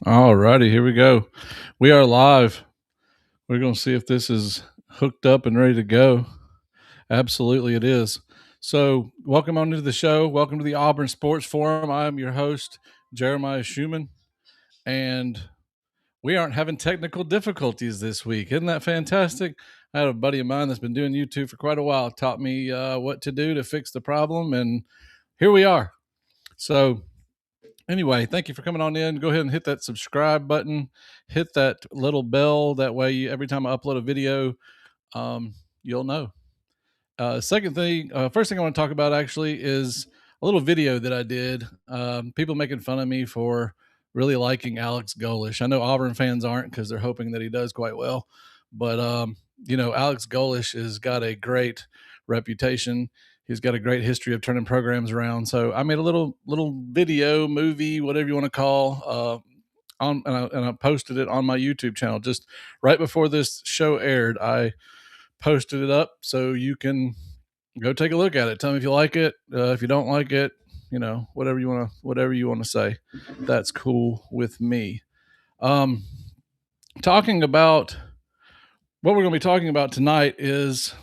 All righty, here we go. We are live. We're going to see if this is hooked up and ready to go. Absolutely, it is. So, welcome on to the show. Welcome to the Auburn Sports Forum. I'm your host, Jeremiah Schumann, and we aren't having technical difficulties this week. Isn't that fantastic? I had a buddy of mine that's been doing YouTube for quite a while, taught me what to do to fix the problem, and here we are. So, anyway, thank you for coming on in. Go ahead and hit that subscribe button, hit that little bell. That way, every time I upload a video, you'll know. First thing I want to talk about actually is a little video that I did. People making fun of me for really liking Alex Golish. I know Auburn fans aren't because they're hoping that he does quite well. But, Alex Golish has got a great reputation. He's got a great history of turning programs around. So I made a little video, movie, whatever you want to call, and I posted it on my YouTube channel just right before this show aired. I posted it up so you can go take a look at it. Tell me if you like it. If you don't like it, whatever you want to say, that's cool with me. Talking about what we're going to be talking about tonight is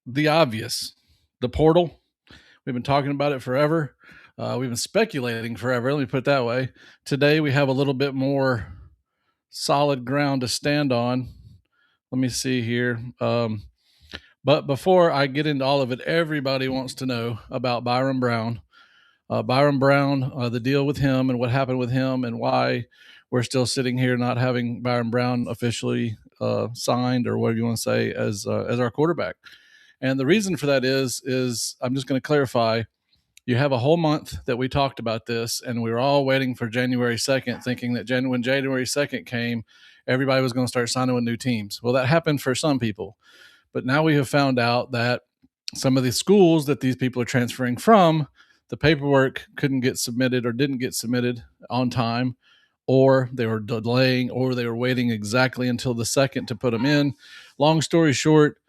the obvious, the portal. We've been talking about it forever. We've been speculating forever. Let me put it that way. Today we have a little bit more solid ground to stand on. Let me see here. But before I get into all of it, everybody wants to know about Byron Brown. The deal with him and what happened with him and why we're still sitting here not having Byron Brown officially signed, or whatever you want to say, as our quarterback. And the reason for that is I'm just going to clarify. You have a whole month that we talked about this, and we were all waiting for January 2nd, thinking that when January 2nd came, everybody was going to start signing with new teams. Well, that happened for some people. But now we have found out that some of the schools that these people are transferring from, the paperwork couldn't get submitted or didn't get submitted on time, or they were delaying, or they were waiting exactly until the second to put them in. Long story short,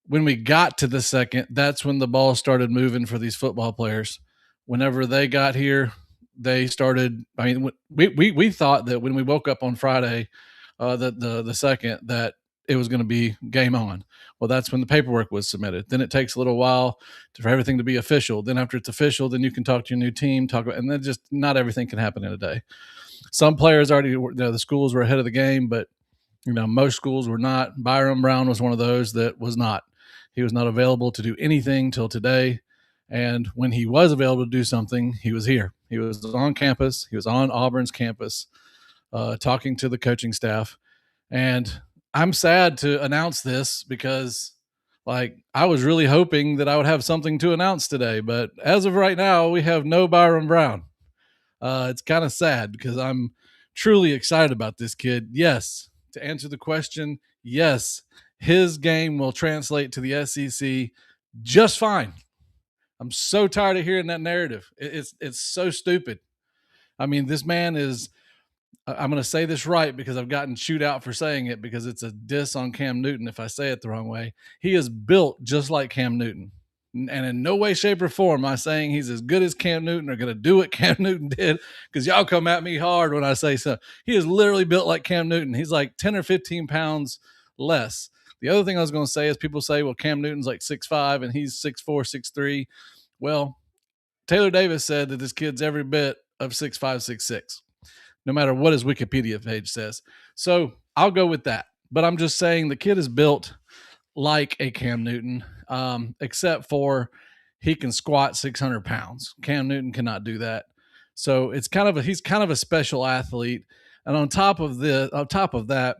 when we got to the second, that's when the ball started moving for these football players. Whenever they got here, they started. I mean, we thought that when we woke up on Friday, that the second, that it was going to be game on. Well, that's when the paperwork was submitted. Then it takes a little while for everything to be official. Then after it's official, then you can talk to your new team, and then just not everything can happen in a day. Some players already, the schools were ahead of the game, but most schools were not. Byron Brown was one of those that was not. He was not available to do anything till today. And when he was available to do something, he was here. He was on campus. He was on Auburn's campus, talking to the coaching staff. And I'm sad to announce this because, I was really hoping that I would have something to announce today. But as of right now, we have no Byron Brown. It's kind of sad because I'm truly excited about this kid. Yes, to answer the question, yes, his game will translate to the SEC just fine. I'm so tired of hearing that narrative. It's so stupid. I mean, this man is, I'm going to say this right because I've gotten chewed out for saying it because it's a diss on Cam Newton if I say it the wrong way. He is built just like Cam Newton. And in no way, shape, or form am I saying he's as good as Cam Newton or going to do what Cam Newton did, because y'all come at me hard when I say so. He is literally built like Cam Newton. He's like 10 or 15 pounds less. The other thing I was going to say is people say, well, Cam Newton's like 6'5" and he's 6'4", 6'3". Well, Taylor Davis said that this kid's every bit of 6'5", 6'6", no matter what his Wikipedia page says. So I'll go with that. But I'm just saying the kid is built like a Cam Newton, except for he can squat 600 pounds. Cam Newton cannot do that. So he's kind of a special athlete. And on top of that,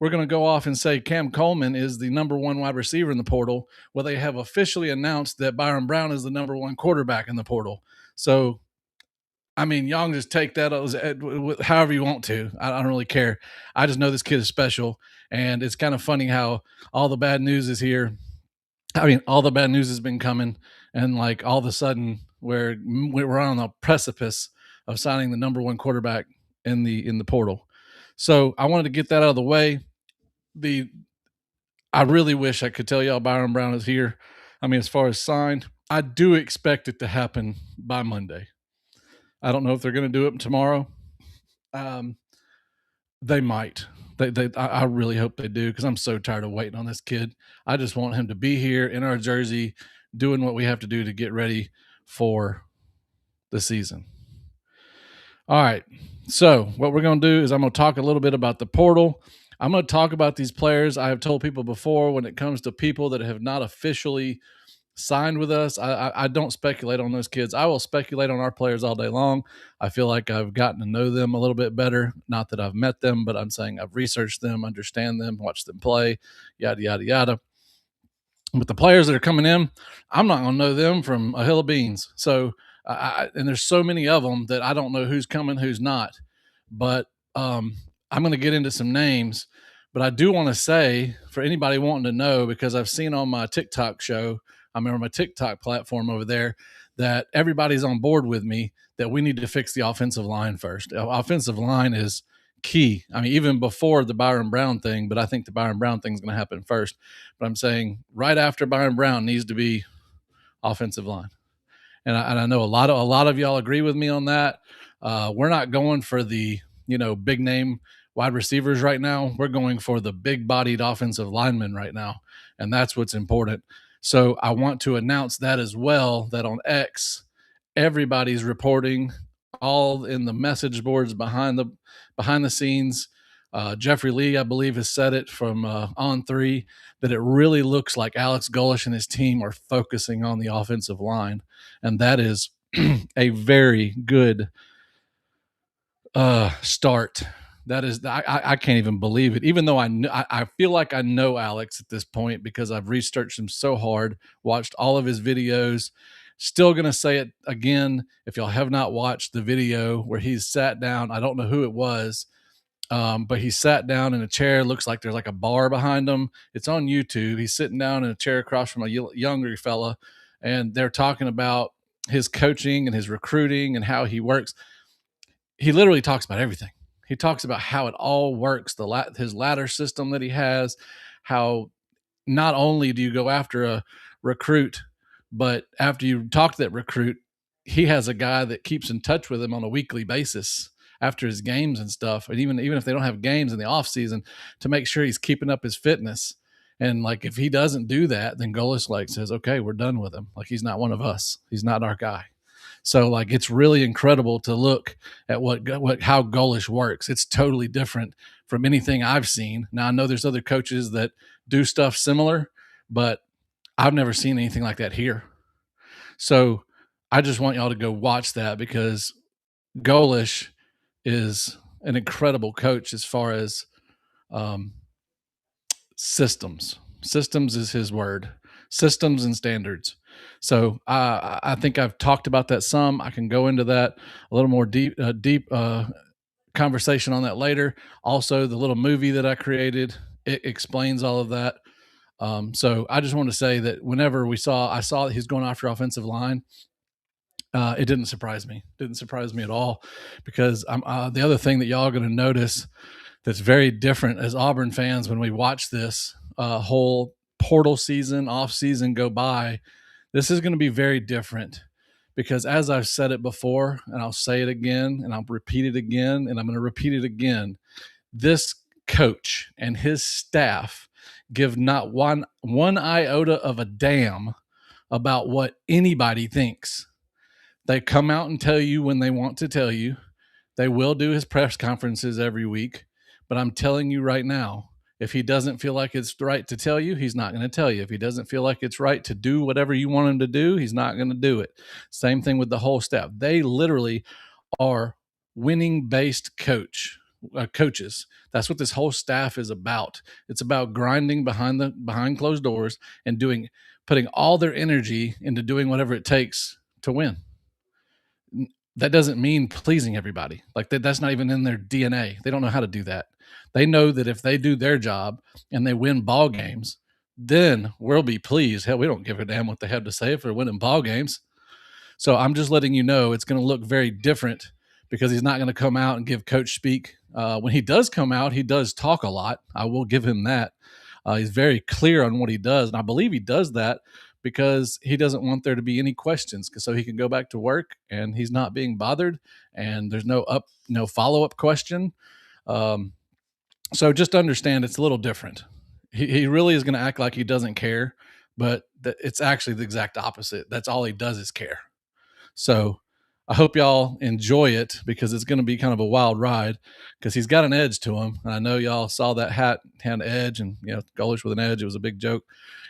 we're going to go off and say Cam Coleman is the number one wide receiver in the portal. Well, they have officially announced that Byron Brown is the number one quarterback in the portal. So, I mean, y'all can just take that as however you want to. I don't really care. I just know this kid is special. And it's kind of funny how all the bad news is here. I mean, all the bad news has been coming. And all of a sudden, we're on the precipice of signing the number one quarterback in the portal. So I wanted to get that out of the way. I really wish I could tell y'all Byron Brown is here. I mean, as far as signed, I do expect it to happen by Monday. I don't know if they're going to do it tomorrow. They might. I really hope they do because I'm so tired of waiting on this kid. I just want him to be here in our jersey, doing what we have to do to get ready for the season. All right. So what we're going to do is I'm going to talk a little bit about the portal. I'm going to talk about these players. I have told people before when it comes to people that have not officially signed with us, I don't speculate on those kids. I will speculate on our players all day long. I feel like I've gotten to know them a little bit better. Not that I've met them, but I'm saying I've researched them, understand them, watched them play, yada, yada, yada. But the players that are coming in, I'm not going to know them from a hill of beans. So, and there's so many of them that I don't know who's coming, who's not. But I'm going to get into some names. But I do want to say for anybody wanting to know, because I've seen on my TikTok show, I remember my TikTok platform over there, that everybody's on board with me that we need to fix the offensive line first. Offensive line is key. I mean, even before the Byron Brown thing, but I think the Byron Brown thing is going to happen first. But I'm saying right after Byron Brown needs to be offensive line. And I know a lot of y'all agree with me on that. We're not going for the big name wide receivers right now. We're going for the big bodied offensive linemen right now, and that's what's important. So I want to announce that as well. That on X, everybody's reporting, all in the message boards behind the scenes. Jeffrey Lee, I believe, has said it from On3 that it really looks like Alex Golesh and his team are focusing on the offensive line, and that is a very good start. That is, I can't even believe it. Even though I feel like I know Alex at this point because I've researched him so hard, watched all of his videos. Still going to say it again. If y'all have not watched the video where he's sat down, I don't know who it was, but he sat down in a chair. Looks like there's like a bar behind him. It's on YouTube. He's sitting down in a chair across from a younger fella, and they're talking about his coaching and his recruiting and how he works. He literally talks about everything. He talks about how it all works, his ladder system that he has, how not only do you go after a recruit, but after you talk to that recruit, he has a guy that keeps in touch with him on a weekly basis after his games and stuff. And even if they don't have games in the off season, to make sure he's keeping up his fitness. And like, if he doesn't do that, then Golesh says, okay, we're done with him. Like, he's not one of us. He's not our guy. So like, it's really incredible to look at how Golesh works. It's totally different from anything I've seen. Now I know there's other coaches that do stuff similar, but I've never seen anything like that here. So I just want y'all to go watch that because Golesh is an incredible coach as far as systems. Systems is his word. Systems and standards. So I think I've talked about that some. I can go into that a little more deep conversation on that later. Also, the little movie that I created, it explains all of that. So I just want to say that whenever I saw that he's going after offensive line, it didn't surprise me. Didn't surprise me at all, because the other thing that y'all are going to notice that's very different as Auburn fans when we watch this whole portal season, off season go by. This is going to be very different because, as I've said it before, and I'll say it again, and I'll repeat it again, and I'm going to repeat it again. This coach and his staff give not one iota of a damn about what anybody thinks. They come out and tell you when they want to tell you. They will do his press conferences every week. But I'm telling you right now, if he doesn't feel like it's right to tell you, he's not going to tell you. If he doesn't feel like it's right to do whatever you want him to do, he's not going to do it. Same thing with the whole staff. They literally are winning-based coaches. That's what this whole staff is about. It's about grinding behind closed doors and putting all their energy into doing whatever it takes to win. That doesn't mean pleasing everybody. Like that's not even in their DNA. They don't know how to do that. They know that if they do their job and they win ball games, then we'll be pleased. Hell, we don't give a damn what they have to say if they're winning ball games. So I'm just letting you know it's going to look very different because he's not going to come out and give coach speak. When he does come out, he does talk a lot. I will give him that. He's very clear on what he does. And I believe he does that because he doesn't want there to be any questions, so he can go back to work and he's not being bothered and there's no follow-up question. So just understand it's a little different. He really is going to act like he doesn't care, but it's actually the exact opposite. That's all he does is care. So I hope y'all enjoy it because it's going to be kind of a wild ride because he's got an edge to him. And I know y'all saw that hat had an edge and, Golish with an edge. It was a big joke.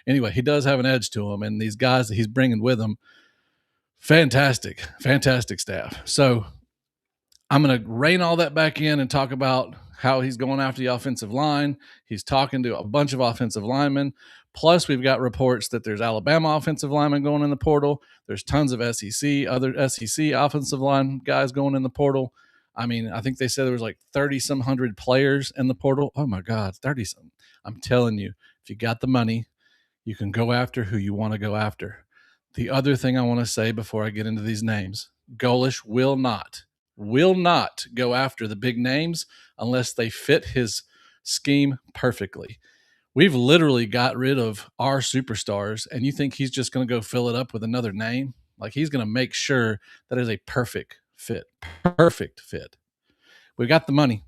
Anyway, he does have an edge to him. And these guys that he's bringing with him, fantastic, fantastic staff. So I'm going to rein all that back in and talk about how he's going after the offensive line. He's talking to a bunch of offensive linemen. Plus, we've got reports that there's Alabama offensive linemen going in the portal. There's tons of other SEC offensive line guys going in the portal. I mean, I think they said there was like 30-some hundred players in the portal. Oh, my God, 30-some. I'm telling you, if you got the money, you can go after who you want to go after. The other thing I want to say before I get into these names, Golish will not go after the big names unless they fit his scheme perfectly. We've literally got rid of our superstars, and you think he's just going to go fill it up with another name? Like, he's going to make sure that is a perfect fit. Perfect fit. We got the money.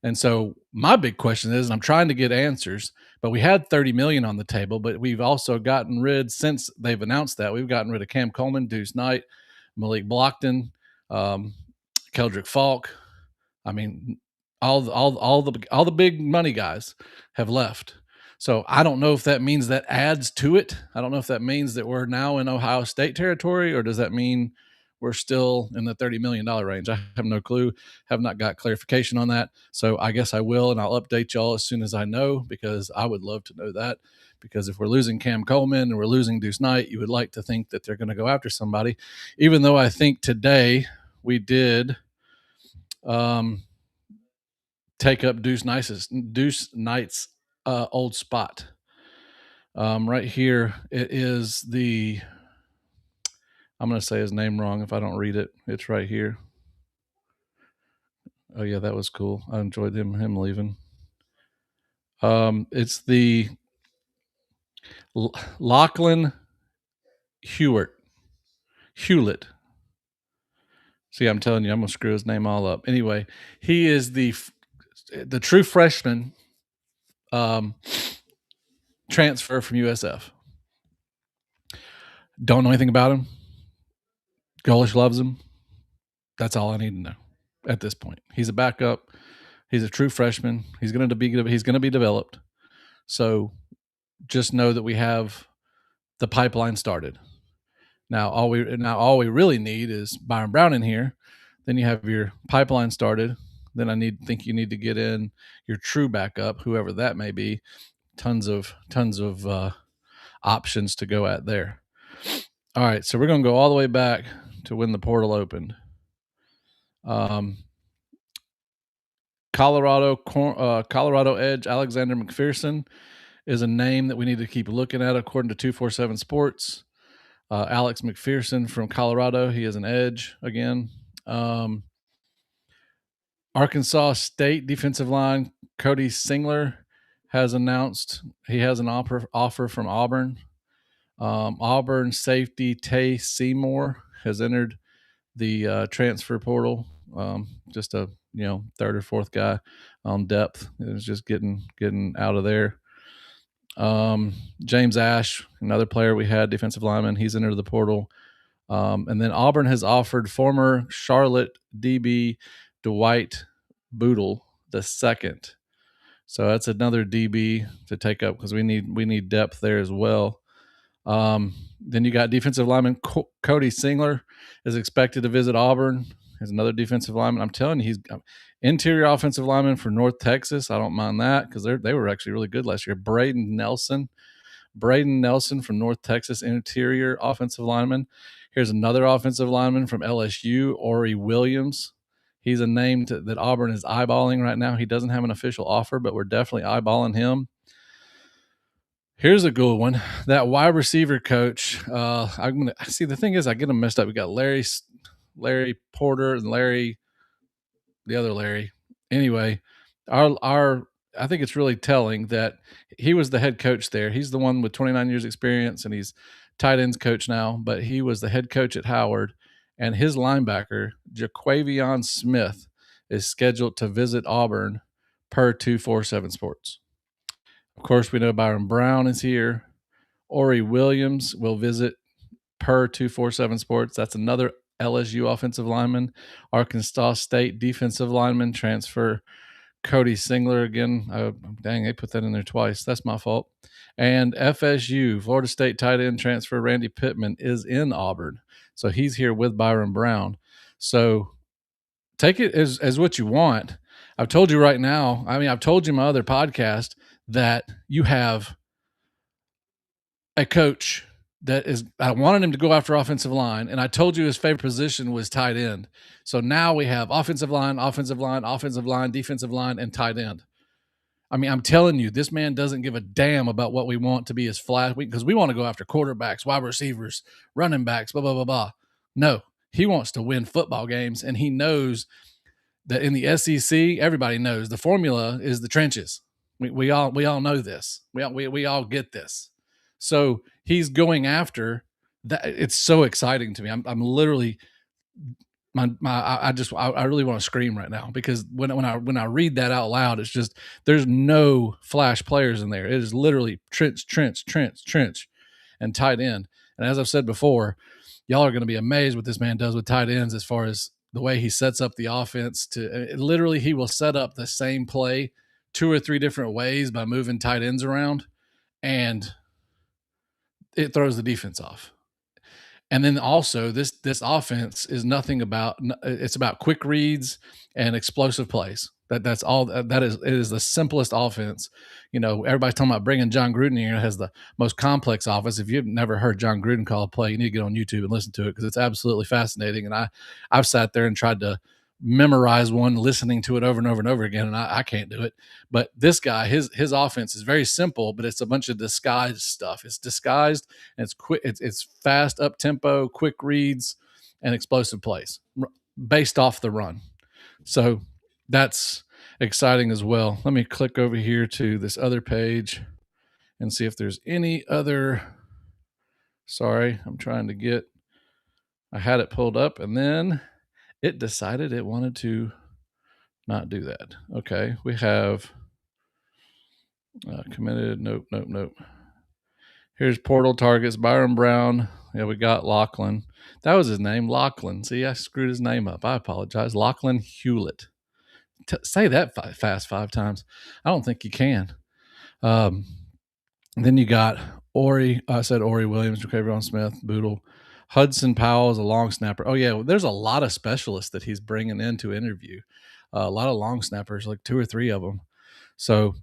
And so my big question is, and I'm trying to get answers, but we had 30 million on the table, but we've also gotten rid, since they've announced that, we've gotten rid of Cam Coleman, Deuce Knight, Malik Blockton, Keldrick Falk. I mean, all the big money guys have left. So I don't know if that means that adds to it. I don't know if that means that we're now in Ohio State territory, or does that mean we're still in the $30 million range? I have no clue. Have not got clarification on that. So I guess I will, and I'll update y'all as soon as I know, because I would love to know that. Because if we're losing Cam Coleman and we're losing Deuce Knight, you would like to think that they're going to go after somebody, even though I think today we did take up Deuce Knight's old spot. Right here, it is the, I'm going to say his name wrong if I don't read it. It's right here. Oh, yeah, that was cool. I enjoyed him leaving. It's the Lachlan Hewlett. See, I'm telling you, I'm going to screw his name all up. Anyway, he is the true freshman transfer from USF. Don't know anything about him. Golish loves him. That's all I need to know at this point. He's a backup. He's a true freshman. He's going to be developed. So just know that we have the pipeline started. Now all we really need is Byron Brown in here. Then you have your pipeline started. Then think you need to get in your true backup, whoever that may be. Tons of options to go at there. All right, so we're going to go all the way back to when the portal opened. Colorado edge Alexander McPherson is a name that we need to keep looking at according to 247 Sports. Alex McPherson from Colorado, he is an edge again. Arkansas State defensive line Cody Singler has announced he has an offer from Auburn. Auburn safety Tay Seymour has entered the transfer portal. Just a third or fourth guy on depth. It was just getting out of there. James Ash, another player we had, defensive lineman, he's entered the portal. And then Auburn has offered former Charlotte DB Dwight Boodle the second. So that's another DB to take up because we need depth there as well. Then you got defensive lineman Cody Singler is expected to visit Auburn. He's another defensive lineman. I'm telling you, he's interior offensive lineman for North Texas. I don't mind that because they were actually really good last year. Braden Nelson from North Texas, interior offensive lineman. Here's another offensive lineman from LSU, Ori Williams. He's a name that Auburn is eyeballing right now. He doesn't have an official offer, but we're definitely eyeballing him. Here's a good one. That wide receiver coach. The thing is, I get them messed up. We got Larry Porter and the other Larry. Anyway, I think it's really telling that he was the head coach there. He's the one with 29 years experience, and he's tight ends coach now, but he was the head coach at Howard, and his linebacker, Jaquavion Smith, is scheduled to visit Auburn per 247 Sports. Of course, we know Byron Brown is here. Ori Williams will visit per 247 Sports. That's another LSU offensive lineman. Arkansas State defensive lineman transfer Cody Singler again. Dang, they put that in there twice. That's my fault. And FSU, Florida State tight end transfer Randy Pittman is in Auburn. So he's here with Byron Brown. So take it as what you want. I've told you right now, I've told you my other podcast that you have a coach that is, I wanted him to go after offensive line, and I told you his favorite position was tight end. So now we have offensive line, defensive line, and tight end. I'm telling you, this man doesn't give a damn about what we want to be as flat, because we want to go after quarterbacks, wide receivers, running backs, blah, blah, blah, blah. No, he wants to win football games, and he knows that in the SEC, everybody knows the formula is the trenches. We all know this. We all get this. So he's going after that. It's so exciting to me. I'm literally I really want to scream right now, because when I read that out loud, it's just, there's no flash players in there. It is literally trench, and tight end. And as I've said before, y'all are going to be amazed what this man does with tight ends, as far as the way he sets up the offense. Literally, he will set up the same play 2 or 3 different ways by moving tight ends around, and it throws the defense off. And then also this offense is it's about quick reads and explosive plays. That's all. It is the simplest offense. Everybody's talking about bringing John Gruden here. It has the most complex offense. If you've never heard John Gruden call a play, you need to get on YouTube and listen to it, because it's absolutely fascinating. And I've sat there and tried to memorize one, listening to it over and over and over again, and I can't do it. But this guy, his offense is very simple, but it's a bunch of disguised stuff. It's disguised, and it's quick. It's fast, up tempo, quick reads, and explosive plays based off the run. So that's exciting as well. Let me click over here to this other page and see if there's any other. Sorry, I had it pulled up, and then it decided it wanted to not do that. Okay, we have committed. Nope. Here's portal targets. Byron Brown. Yeah, we got Lachlan. That was his name, Lachlan. See, I screwed his name up. I apologize. Lachlan Hewlett. Say that fast 5 times. I don't think you can. Then you got Ori. I said Ori Williams, Jacavon Smith, Boodle. Hudson Powell is a long snapper. Oh, yeah. There's a lot of specialists that he's bringing in to interview. A lot of long snappers, like 2 or 3 of them. So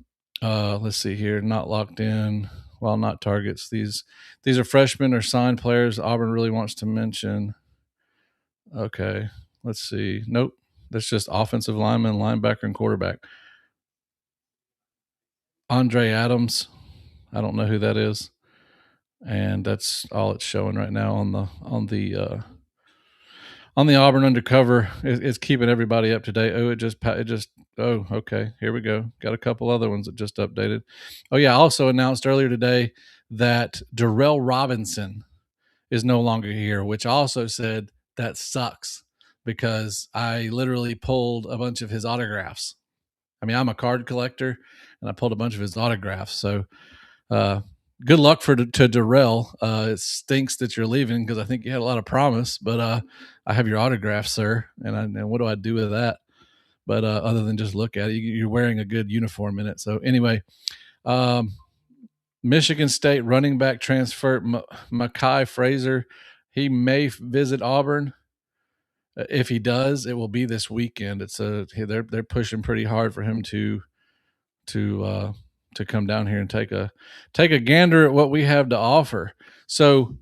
let's see here. Not locked in. Well, not targets. These are freshmen or signed players Auburn really wants to mention. Okay. Let's see. Nope. That's just offensive lineman, linebacker, and quarterback. Andre Adams. I don't know who that is. And that's all it's showing right now on the Auburn Undercover. It's keeping everybody up to date. Oh, okay. Here we go. Got a couple other ones that just updated. Oh yeah. Also announced earlier today that Darrell Robinson is no longer here, which also said that sucks, because I literally pulled a bunch of his autographs. I'm a card collector, and I pulled a bunch of his autographs. So, good luck to Darrell. It stinks that you're leaving, because I think you had a lot of promise, but I have your autograph, sir. And what do I do with that? But other than just look at it, you're wearing a good uniform in it. So anyway, Michigan State running back transfer Mekhi Fraser, he may visit Auburn. If he does, it will be this weekend. They're pushing pretty hard for him to come down here and take a gander at what we have to offer. So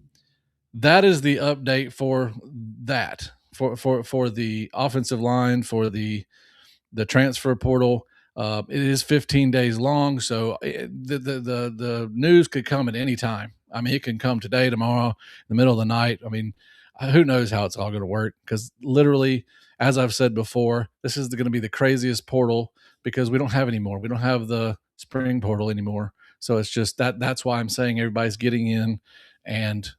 that is the update for that, for the offensive line, for the transfer portal. It is 15 days long, so the news could come at any time. It can come today, tomorrow, in the middle of the night. Who knows how it's all going to work, because literally, as I've said before, this is going to be the craziest portal, because we don't have any more. We don't have the spring portal anymore. So it's just that's why I'm saying everybody's getting in and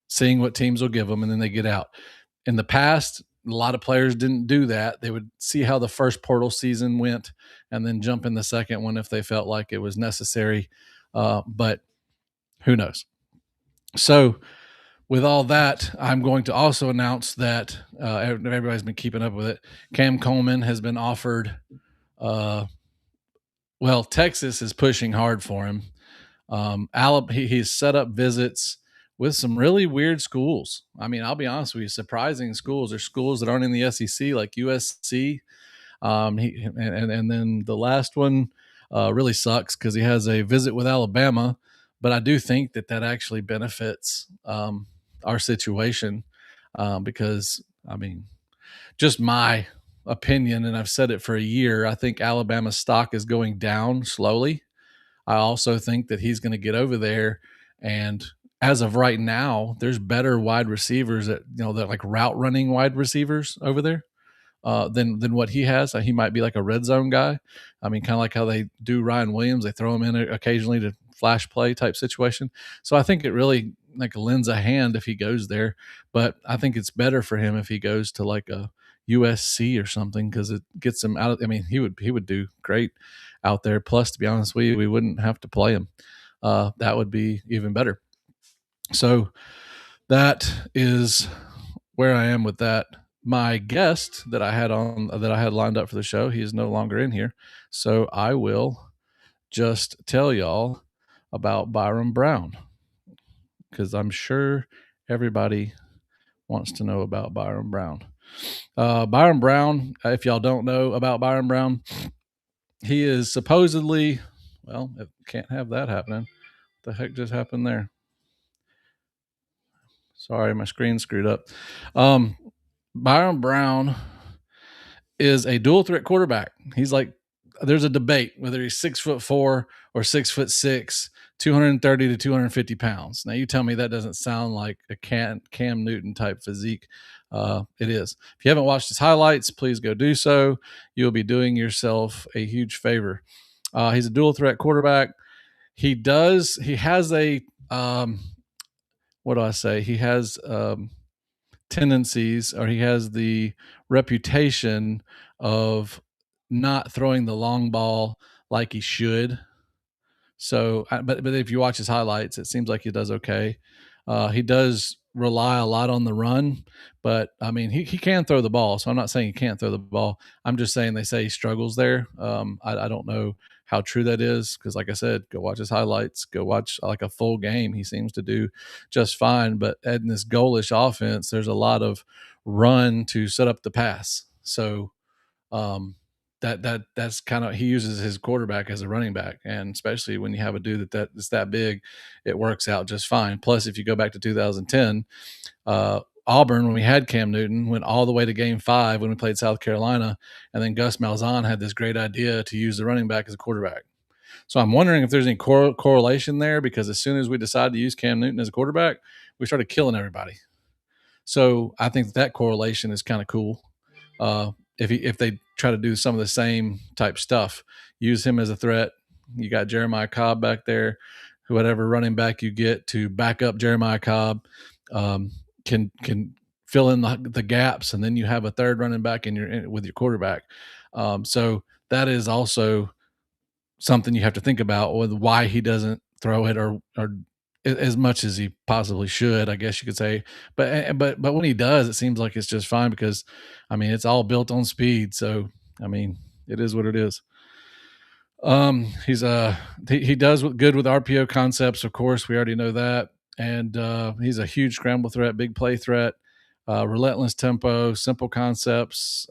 seeing what teams will give them, and then they get out. In the past, a lot of players didn't do that. They would see how the first portal season went and then jump in the second one if they felt like it was necessary. But who knows? So, with all that, I'm going to also announce that everybody's been keeping up with it. Cam Coleman has been offered. Well, Texas is pushing hard for him. He's set up visits with some really weird schools. I mean, I'll be honest with you, surprising schools. There's schools that aren't in the SEC, like USC. And then the last one really sucks because he has a visit with Alabama. But I do think that actually benefits our situation because, I mean, just my opinion, and I've said it for a year, I think Alabama's stock is going down slowly. I also think that he's going to get over there, and as of right now, there's better wide receivers that that like route running wide receivers over there than what he has. He might be like a red zone guy. I mean, kind of like how they do Ryan Williams. They throw him in occasionally to flash play type situation. So I think it really like lends a hand if he goes there. But I think it's better for him if he goes to like a USC or something because it gets him out of. I mean, he would do great out there. Plus, to be honest with you, we wouldn't have to play him. That would be even better. So that is where I am with that. My guest that I had lined up for the show, he is no longer in here. So I will just tell y'all about Byron Brown because I'm sure everybody wants to know about Byron Brown. Byron Brown, if y'all don't know about Byron Brown, he is supposedly, well, it can't have that happening. What the heck just happened there? Sorry, my screen screwed up. Byron Brown is a dual threat quarterback. He's like, there's a debate whether he's 6'4" or 6'6", 230 to 250 pounds. Now you tell me that doesn't sound like a Cam Newton type physique. It is. If you haven't watched his highlights, please go do so. You'll be doing yourself a huge favor. He's a dual threat quarterback. He has a, what do I say? He has tendencies, or he has the reputation of not throwing the long ball like he should. So, but if you watch his highlights, it seems like he does okay. He does rely a lot on the run, but I mean, he can throw the ball. So I'm not saying he can't throw the ball. I'm just saying they say he struggles there. I don't know how true that is because, like I said, go watch his highlights. Go watch like a full game. He seems to do just fine. But in this goalish offense, there's a lot of run to set up the pass. So that's kind of, he uses his quarterback as a running back, and especially when you have a dude that's that big, it works out just fine. Plus, if you go back to 2010, Auburn, when we had Cam Newton, went all the way to Game 5 when we played South Carolina, and then Gus Malzahn had this great idea to use the running back as a quarterback. So I'm wondering if there's any correlation there, because as soon as we decided to use Cam Newton as a quarterback, we started killing everybody. So I think that correlation is kind of cool. If they try to do some of the same type stuff, use him as a threat. You got Jeremiah Cobb back there. Whatever running back you get to back up Jeremiah Cobb can fill in the gaps, and then you have a third running back with your quarterback. So that is also something you have to think about with why he doesn't throw it or as much as he possibly should, I guess you could say. But when he does, it seems like it's just fine because, I mean, it's all built on speed. So, I mean, it is what it is. He does good with RPO concepts. Of course, we already know that. And he's a huge scramble threat, big play threat, relentless tempo, simple concepts.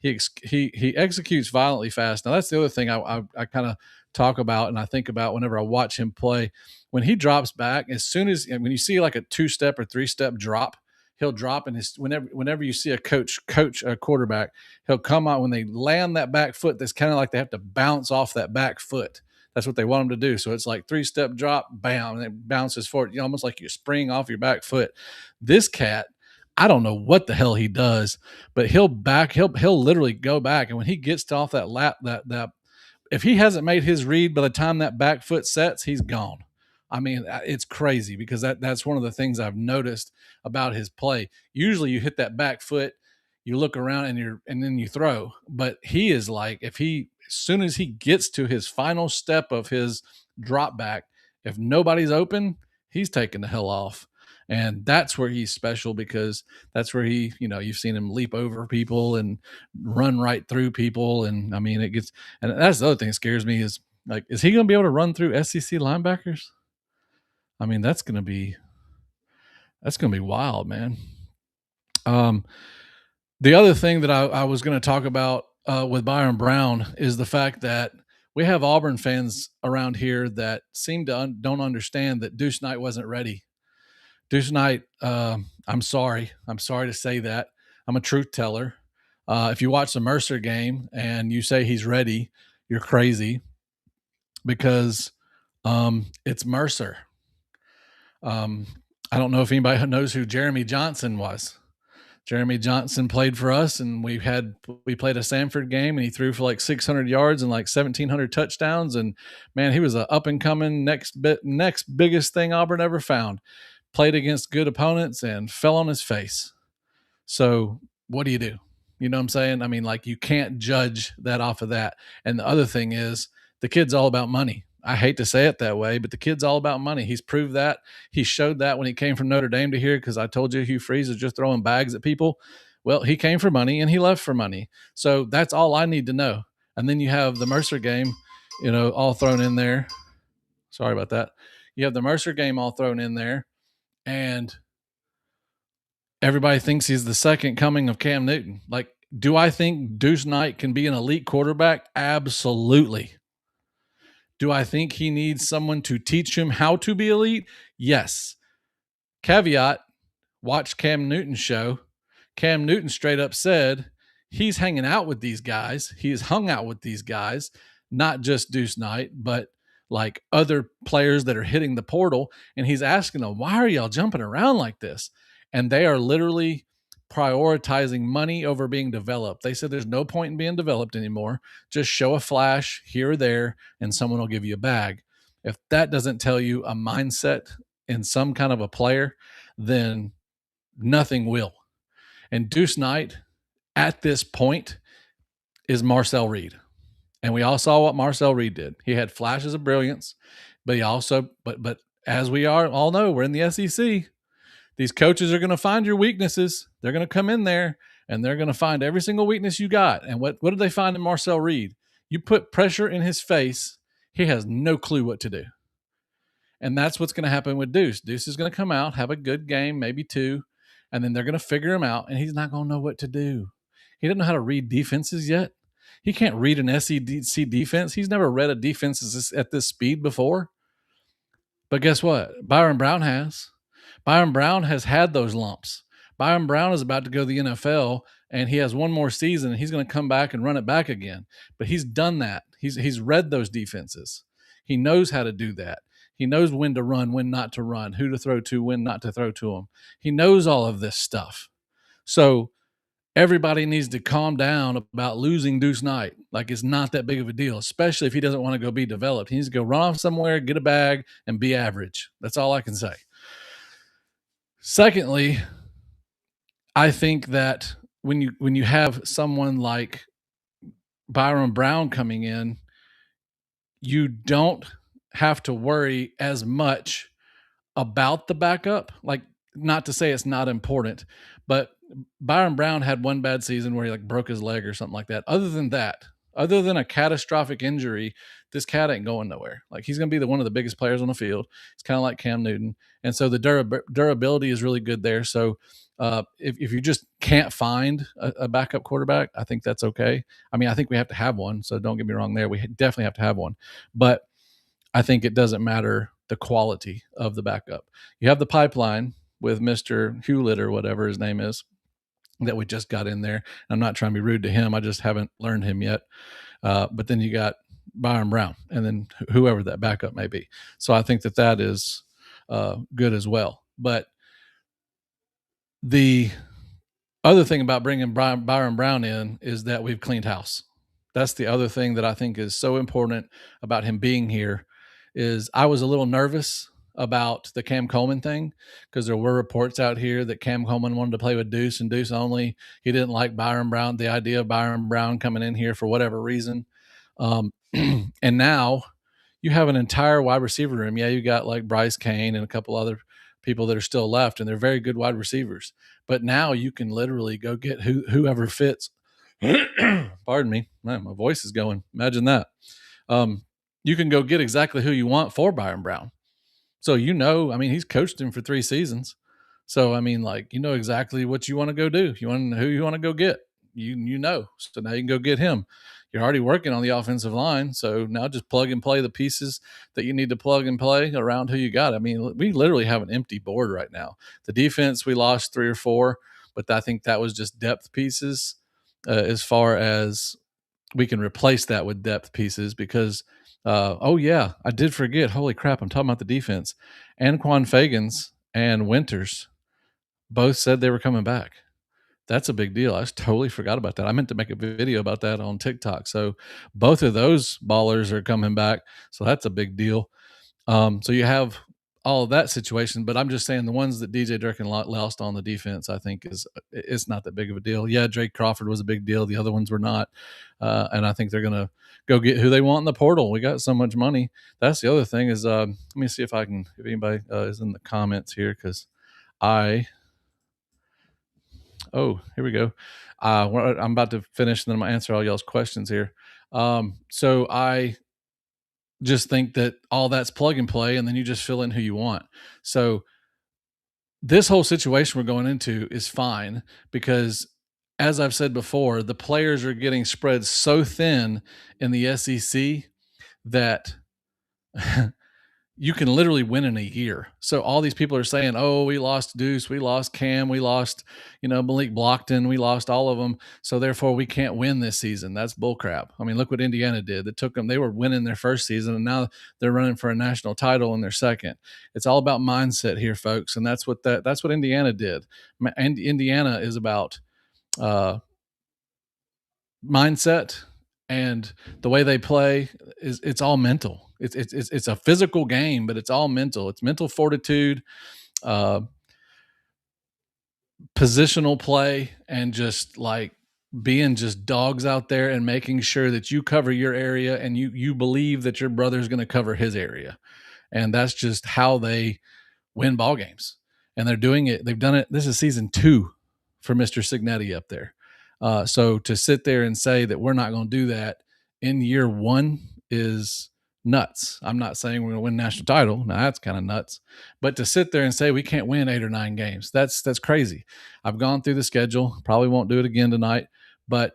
He executes violently fast. Now that's the other thing I kind of talk about and I think about whenever I watch him play. When he drops back, when you see like a 2-step or 3-step drop, he'll drop, and whenever you see a coach a quarterback, he'll come out when they land that back foot. That's kind of like they have to bounce off that back foot. That's what they want him to do. So it's like 3-step drop, bam, and it bounces forward. Almost like you spring off your back foot. This cat, I don't know what the hell he does, but he'll literally go back, and when he gets off that lap, that if he hasn't made his read by the time that back foot sets, he's gone. I mean, it's crazy because that's one of the things I've noticed about his play. Usually you hit that back foot, you look around and then you throw. But he is like, as soon as he gets to his final step of his drop back, if nobody's open, he's taking the hell off. And that's where he's special, because that's where you've seen him leap over people and run right through people. And I mean, and that's the other thing that scares me is, like, is he going to be able to run through SEC linebackers? I mean, that's going to be wild, man. The other thing that I was going to talk about with Byron Brown is the fact that we have Auburn fans around here that seem to don't understand that Deuce Knight wasn't ready. Deuce Knight, I'm sorry to say that. I'm a truth teller. If you watch the Mercer game and you say he's ready, you're crazy, because it's Mercer. I don't know if anybody knows who Jeremy Johnson was. Jeremy Johnson played for us, and we played a Sanford game, and he threw for like 600 yards and like 1,700 touchdowns. And man, he was an up and coming next biggest thing Auburn ever found. Played against good opponents and fell on his face. So what do you do? You know what I'm saying? I mean, like, you can't judge that off of that. And the other thing is, the kid's all about money. I hate to say it that way, but the kid's all about money. He's proved that. He showed that when he came from Notre Dame to here, because I told you Hugh Freeze is just throwing bags at people. Well, he came for money and he left for money. So that's all I need to know. And then you have the Mercer game, all thrown in there. Sorry about that. You have the Mercer game all thrown in there, and everybody thinks he's the second coming of Cam Newton. Like, do I think Deuce Knight can be an elite quarterback? Absolutely. Do I think he needs someone to teach him how to be elite? Yes. Caveat, watch Cam Newton's show. Cam Newton straight up said he's hanging out with these guys. He's hung out with these guys, not just Deuce Knight, but like other players that are hitting the portal. And he's asking them, why are y'all jumping around like this? And they are literally prioritizing money over being developed. They said there's no point in being developed anymore. Just show a flash here or there, and someone will give you a bag. If that doesn't tell you a mindset in some kind of a player, then nothing will. And Deuce Knight, at this point, is Marcel Reed. And we all saw what Marcel Reed did. He had flashes of brilliance, but he also, but as we all know, we're in the SEC. These coaches are going to find your weaknesses. They're going to come in there and they're going to find every single weakness you got. And what did they find in Marcel Reed? You put pressure in his face, he has no clue what to do. And that's what's going to happen with Deuce. Deuce is going to come out, have a good game, maybe two, and then they're going to figure him out, and he's not going to know what to do. He doesn't know how to read defenses yet. He can't read an SEC defense. He's never read a defense at this speed before. But guess what? Byron Brown has. Byron Brown has had those lumps. Byron Brown is about to go to the NFL, and he has one more season, and he's going to come back and run it back again. But he's done that. He's read those defenses. He knows how to do that. He knows when to run, when not to run, who to throw to, when not to throw to him. He knows all of this stuff. So everybody needs to calm down about losing Deuce Knight. Like, it's not that big of a deal, especially if he doesn't want to go be developed. He needs to go run off somewhere, get a bag, and be average. That's all I can say. Secondly, I think that when you have someone like Byron Brown coming in, you don't have to worry as much about the backup. Like, not to say it's not important, but Byron Brown had one bad season where he like broke his leg or something like that. Other than a catastrophic injury, this cat ain't going nowhere. Like, he's going to be one of the biggest players on the field. It's kind of like Cam Newton. And so the durability is really good there. So if you just can't find a backup quarterback, I think that's okay. I mean, I think we have to have one. So don't get me wrong there. We definitely have to have one. But I think it doesn't matter the quality of the backup. You have the pipeline with Mr. Hewlett or whatever his name is that we just got in there. I'm not trying to be rude to him. I just haven't learned him yet. But then you got Byron Brown and then whoever that backup may be. So I think that is good as well. But the other thing about bringing Byron Brown in is that we've cleaned house. That's the other thing that I think is so important about him being here. Is I was a little nervous about the Cam Coleman thing, because there were reports out here that Cam Coleman wanted to play with Deuce and Deuce only. He didn't like Byron Brown, the idea of Byron Brown coming in here for whatever reason. And now you have an entire wide receiver room. Yeah, you got like Bryce Kane and a couple other people that are still left, and they're very good wide receivers. But now you can literally go get whoever fits. Pardon me, man, my voice is going. Imagine that. You can go get exactly who you want for Byron Brown. So I mean, he's coached him for 3 seasons. So I mean, like, exactly what you want to go do. You want who you want to go get. So now you can go get him. You're already working on the offensive line, so now just plug and play the pieces that you need to plug and play around who you got. I mean, we literally have an empty board right now. The defense, we lost 3 or 4, but I think that was just depth pieces. As far as we can replace that with depth pieces, because oh yeah, I did forget. Holy crap, I'm talking about the defense. Anquan Fagans and Winters both said they were coming back. That's a big deal. I just totally forgot about that. I meant to make a video about that on TikTok. So both of those ballers are coming back. So that's a big deal. So you have all of that situation, but I'm just saying the ones that DJ Durkin lost on the defense, I think it's not that big of a deal. Yeah, Drake Crawford was a big deal. The other ones were not. And I think they're going to go get who they want in the portal. We got so much money. That's the other thing is, let me see if anybody is in the comments here. Cause here we go. I'm about to finish and then I'm gonna answer all y'all's questions here. So I just think that all that's plug and play, and then you just fill in who you want. So this whole situation we're going into is fine because, as I've said before, the players are getting spread so thin in the SEC that you can literally win in a year. So all these people are saying, oh, we lost Deuce, we lost Cam, we lost, Malik Blockton, we lost all of them. So therefore we can't win this season. That's bullcrap. I mean, look what Indiana did. It took them, they were winning their first season and now they're running for a national title in their second. It's all about mindset here, folks. And that's what Indiana did. And Indiana is about mindset, and the way they play it's all mental. It's a physical game, but it's all mental. It's mental fortitude, positional play, and just like being just dogs out there and making sure that you cover your area and you believe that your brother's going to cover his area. And that's just how they win ball games. And they're doing it. They've done it. This is season 2 for Mr. Signetti up there. So to sit there and say that we're not going to do that in year 1 is nuts. I'm not saying we're going to win national title. Now that's kind of nuts. But to sit there and say we can't win 8 or 9 games, that's crazy. I've gone through the schedule. Probably won't do it again tonight, but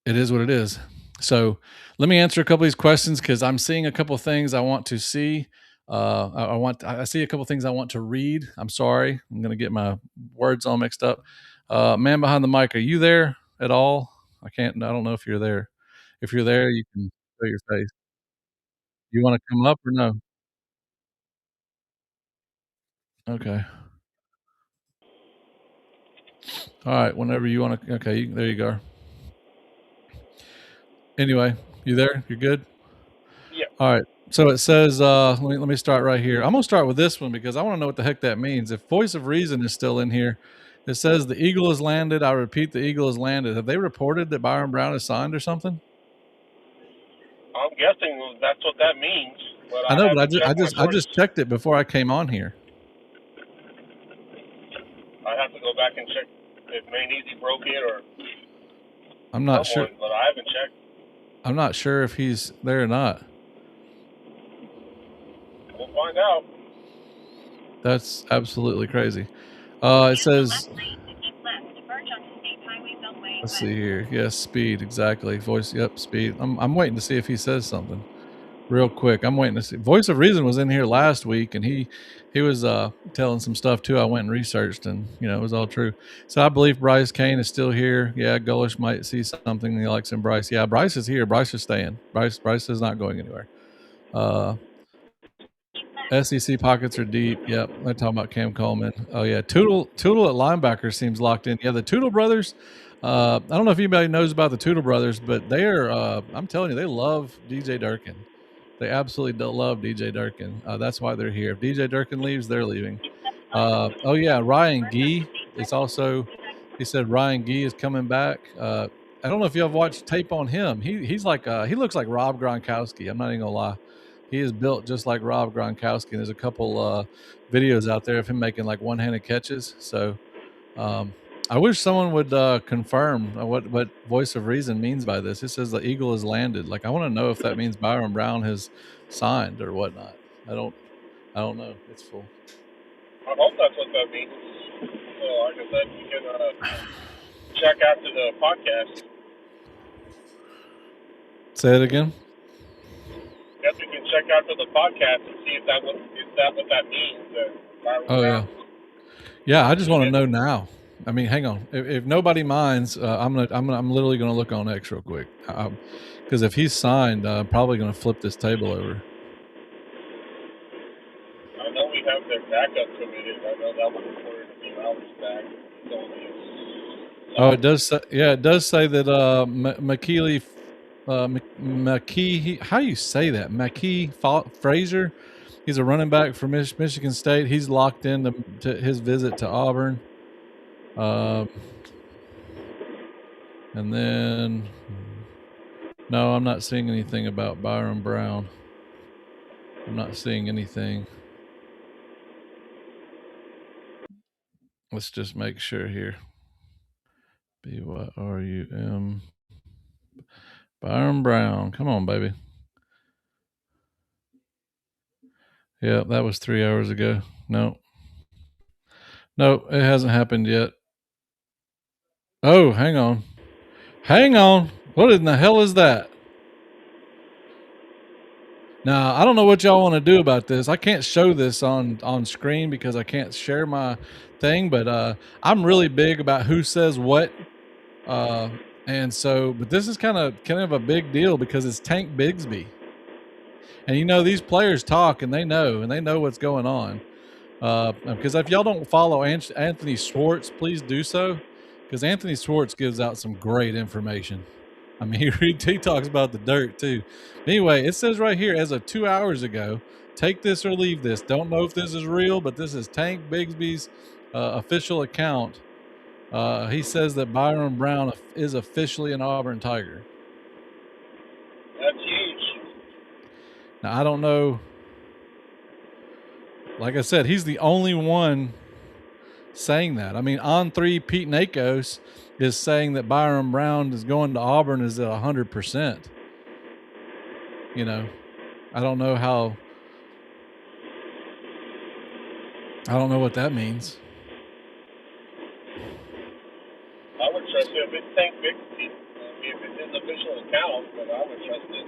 it is what it is. So let me answer a couple of these questions because I'm seeing a couple of things I want to see. I see a couple of things I want to read. I'm sorry. I'm going to get my words all mixed up. Man behind the mic, are you there at all? I don't know if you're there. If you're there, you can show your face. You want to come up or no? Okay. All right. Whenever you want to. Okay. There you go. Anyway, you there? You're good? Yeah. All right. So it says, let me start right here. I'm going to start with this one because I want to know what the heck that means. If Voice of Reason is still in here, it says the Eagle has landed. I repeat, the Eagle has landed. Have they reported that Byron Brown is signed or something? I'm guessing that's what that means, but I I know, but haven't checked my I sources. just checked it before I came on here. I have to go back and check if Main Easy broke it or I'm not sure. but I haven't checked. I'm not sure if he's there or not. We'll find out. That's absolutely crazy. It says, let's see here. Yes, speed, exactly. Voice, yep, speed. I'm waiting to see if he says something real quick. I'm waiting to see. Voice of Reason was in here last week, and he was telling some stuff too. I went and researched, and it was all true. So I believe Bryce Kane is still here. Yeah, Gullish might see something he likes in Bryce. Yeah, Bryce is here. Bryce is staying. Bryce is not going anywhere. SEC pockets are deep. Yep, they're talking about Cam Coleman. Oh yeah, Tootle at linebacker seems locked in. Yeah, the Tootle brothers. I don't know if anybody knows about the Tootle brothers, but they're. I'm telling you, they love DJ Durkin. They absolutely don't love DJ Durkin. That's why they're here. If DJ Durkin leaves, they're leaving. Oh yeah, Ryan Gee is also. He said Ryan Gee is coming back. I don't know if you have watched tape on him. He's like he looks like Rob Gronkowski. I'm not even gonna lie. He is built just like Rob Gronkowski. And there's a couple videos out there of him making like one-handed catches. So um, I wish someone would confirm what voice of reason means by this. It says the eagle has landed. Like I want to know if that means Byron Brown has signed or whatnot. I don't know. It's full. I hope that's what that means. So, like I said, you can check after the podcast. Say it again. Guess we can check after the podcast and see if that what that means. Oh yeah, yeah. I just want to know now. I mean, hang on. If nobody minds, I'm literally gonna look on X real quick. Because if he's signed, I'm probably gonna flip this table over. I know we have their backup committed. I know that was reported a few hours back. Oh, it does. Yeah, it does say that McKeely, McKee. How do you say that? McKee Frazier. He's a running back for Michigan State. He's locked in to his visit to Auburn. And then, no, I'm not seeing anything about Byron Brown. I'm not seeing anything. Let's just make sure here. BYRUM. Byron Brown. Come on, baby. Yeah, that was 3 hours ago. No, it hasn't happened yet. Oh, hang on. What in the hell is that? Now, I don't know what y'all want to do about this. I can't show this on screen because I can't share my thing, but I'm really big about who says what. And so, but this is kind of a big deal because it's Tank Bigsby. And you know, these players talk and they know what's going on. Because if y'all don't follow Anthony Schwartz, please do so. Because Anthony Schwartz gives out some great information. I mean, he talks about the dirt too. Anyway, it says right here, as of 2 hours ago, take this or leave this. Don't know if this is real, but this is Tank Bigsby's official account. He says that Byron Brown is officially an Auburn Tiger. That's huge. Now, I don't know. Like I said, he's the only one saying that. I mean, on 3, Pete Nakos is saying that Byron Brown is going to Auburn is at 100%. You know, I don't know what that means. I would trust it if it's Tank Bigsby. If it's his official account, then I would trust it.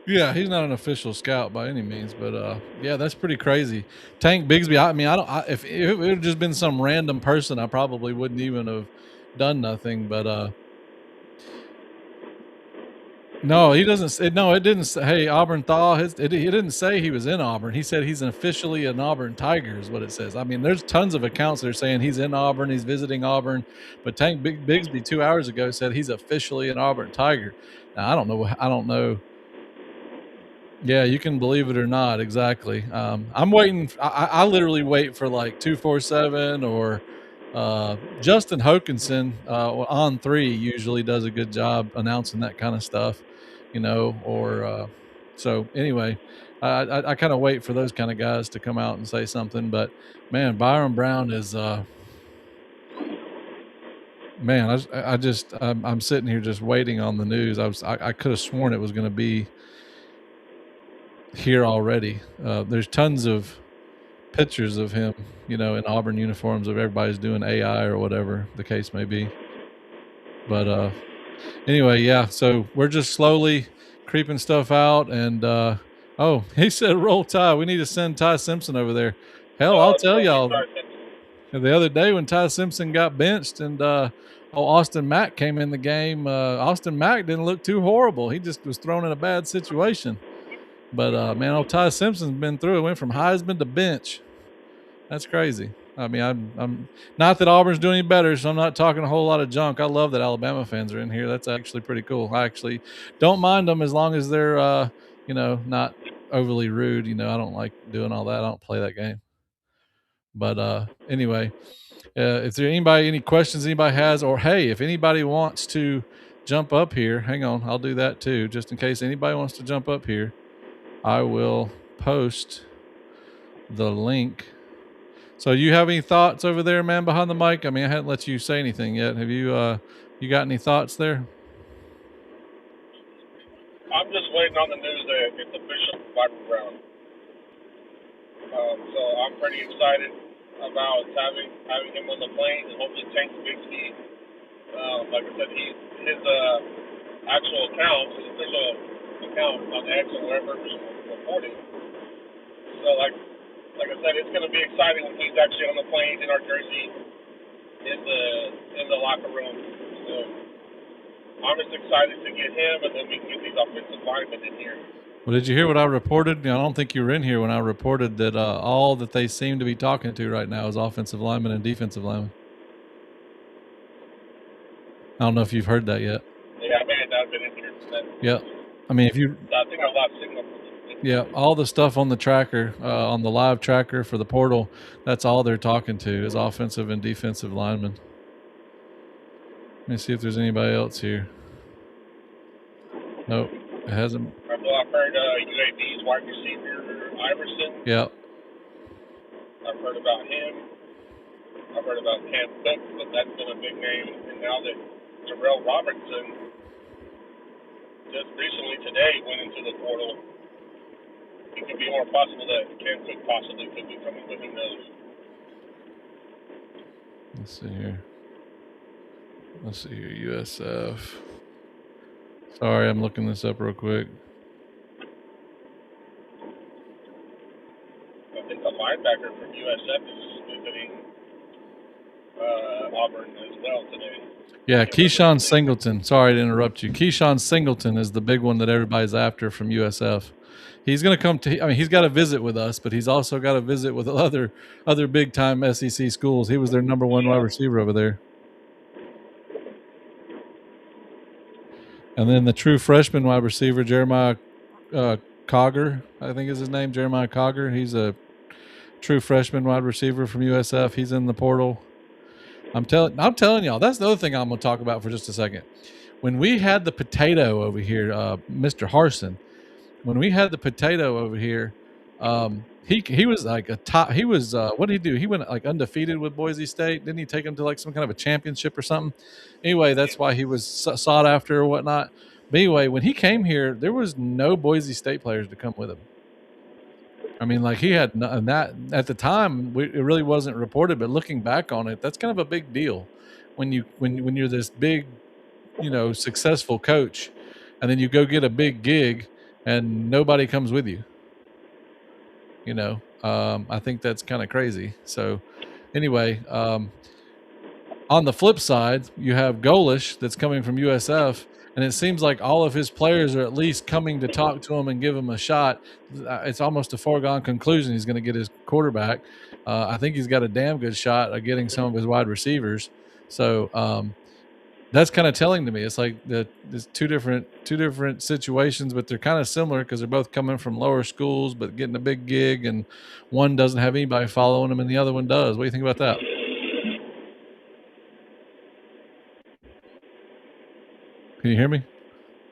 Yeah, he's not an official scout by any means, but yeah, that's pretty crazy. Tank Bigsby. I mean, if it would have just been some random person, I probably wouldn't even have done nothing. But no, he doesn't. No, it didn't say. Hey, Auburn thaw. It didn't say he was in Auburn. He said he's officially an Auburn Tiger, is what it says. I mean, there's tons of accounts that are saying he's in Auburn, he's visiting Auburn, but Tank Bigsby 2 hours ago said he's officially an Auburn Tiger. Now, I don't know. Yeah, you can believe it or not. Exactly. I'm waiting. I literally wait for like 247 or Justin Hokanson on 3 usually does a good job announcing that kind of stuff, you know. Or so anyway, I kind of wait for those kind of guys to come out and say something. But man, Byron Brown is man. I'm sitting here just waiting on the news. I could have sworn it was going to be here already. There's tons of pictures of him, you know, in Auburn uniforms of everybody's doing AI or whatever the case may be. But anyway, yeah, so we're just slowly creeping stuff out. And oh, he said roll Ty. We need to send Ty Simpson over there. Hell, I'll tell y'all, the other day when Ty Simpson got benched and Austin Mack came in the game, Austin Mack didn't look too horrible. He just was thrown in a bad situation. But man, Ty Simpson's been through it. Went from Heisman to bench. That's crazy. I mean, I'm not that Auburn's doing any better, so I'm not talking a whole lot of junk. I love that Alabama fans are in here. That's actually pretty cool. I actually don't mind them as long as they're, not overly rude. I don't like doing all that. I don't play that game. But anyway, if there any questions anybody has, or hey, if anybody wants to jump up here, hang on, I'll do that too, just in case anybody wants to jump up here. I will post the link. So you have any thoughts over there, man, behind the mic? I mean, I hadn't let you say anything yet. Have you got any thoughts there? I'm just waiting on the news that it's official Bible Brown. So I'm pretty excited about having him on the plane, and hopefully Tank Bigsby. Like I said, his actual account, his official account on X or wherever it was reported. So like I said, it's going to be exciting when he's actually on the plane in our jersey in the locker room. So I'm just excited to get him, and then we can get these offensive linemen in here. Well, did you hear what I reported? I don't think you were in here when I reported that all that they seem to be talking to right now is offensive linemen and defensive linemen. I don't know if you've heard that yet. Yeah, I may have not been in here. Yeah. I mean, I think I lost signal. Yeah, all the stuff on the tracker, on the live tracker for the portal, that's all they're talking to is offensive and defensive linemen. Let me see if there's anybody else here. Nope, it hasn't. Well, I've heard UAB's wide receiver Iverson. Yep. I've heard about him. I've heard about Cam Cook, but that's been a big name. And now that Jarrell Robertson just recently today went into the portal, it could be more possible that Cam Cook possibly could be coming with him knows. Let's see here. USF. Sorry, I'm looking this up real quick. I think the linebacker from USF is visiting Auburn as well today. Yeah, Keyshawn Singleton. Sorry to interrupt you. Keyshawn Singleton is the big one that everybody's after from USF. He's going to come to. I mean, he's got a visit with us, but he's also got a visit with other big time SEC schools. He was their number one wide receiver over there. And then the true freshman wide receiver, Jeremiah Cogger, I think is his name, Jeremiah Cogger. He's a true freshman wide receiver from USF. He's in the portal. I'm telling y'all, that's the other thing I'm going to talk about for just a second. When we had the potato over here, Mr. Harson, when we had the potato over here, he was like a top. He was what did he do? He went like undefeated with Boise State. Didn't he take him to like some kind of a championship or something? Anyway, that's why he was sought after or whatnot. But anyway, when he came here, there was no Boise State players to come with him. I mean, like he had that at the time. It really wasn't reported, but looking back on it, that's kind of a big deal when you're this big, successful coach, and then you go get a big gig and nobody comes with you. I think that's kind of crazy. So, anyway, on the flip side, you have Golish that's coming from USF. And it seems like all of his players are at least coming to talk to him and give him a shot. It's almost a foregone conclusion he's going to get his quarterback. I think he's got a damn good shot at getting some of his wide receivers. So that's kind of telling to me. It's like there's two different situations, but they're kind of similar because they're both coming from lower schools, but getting a big gig, and one doesn't have anybody following them, and the other one does. What do you think about that? Can you hear me?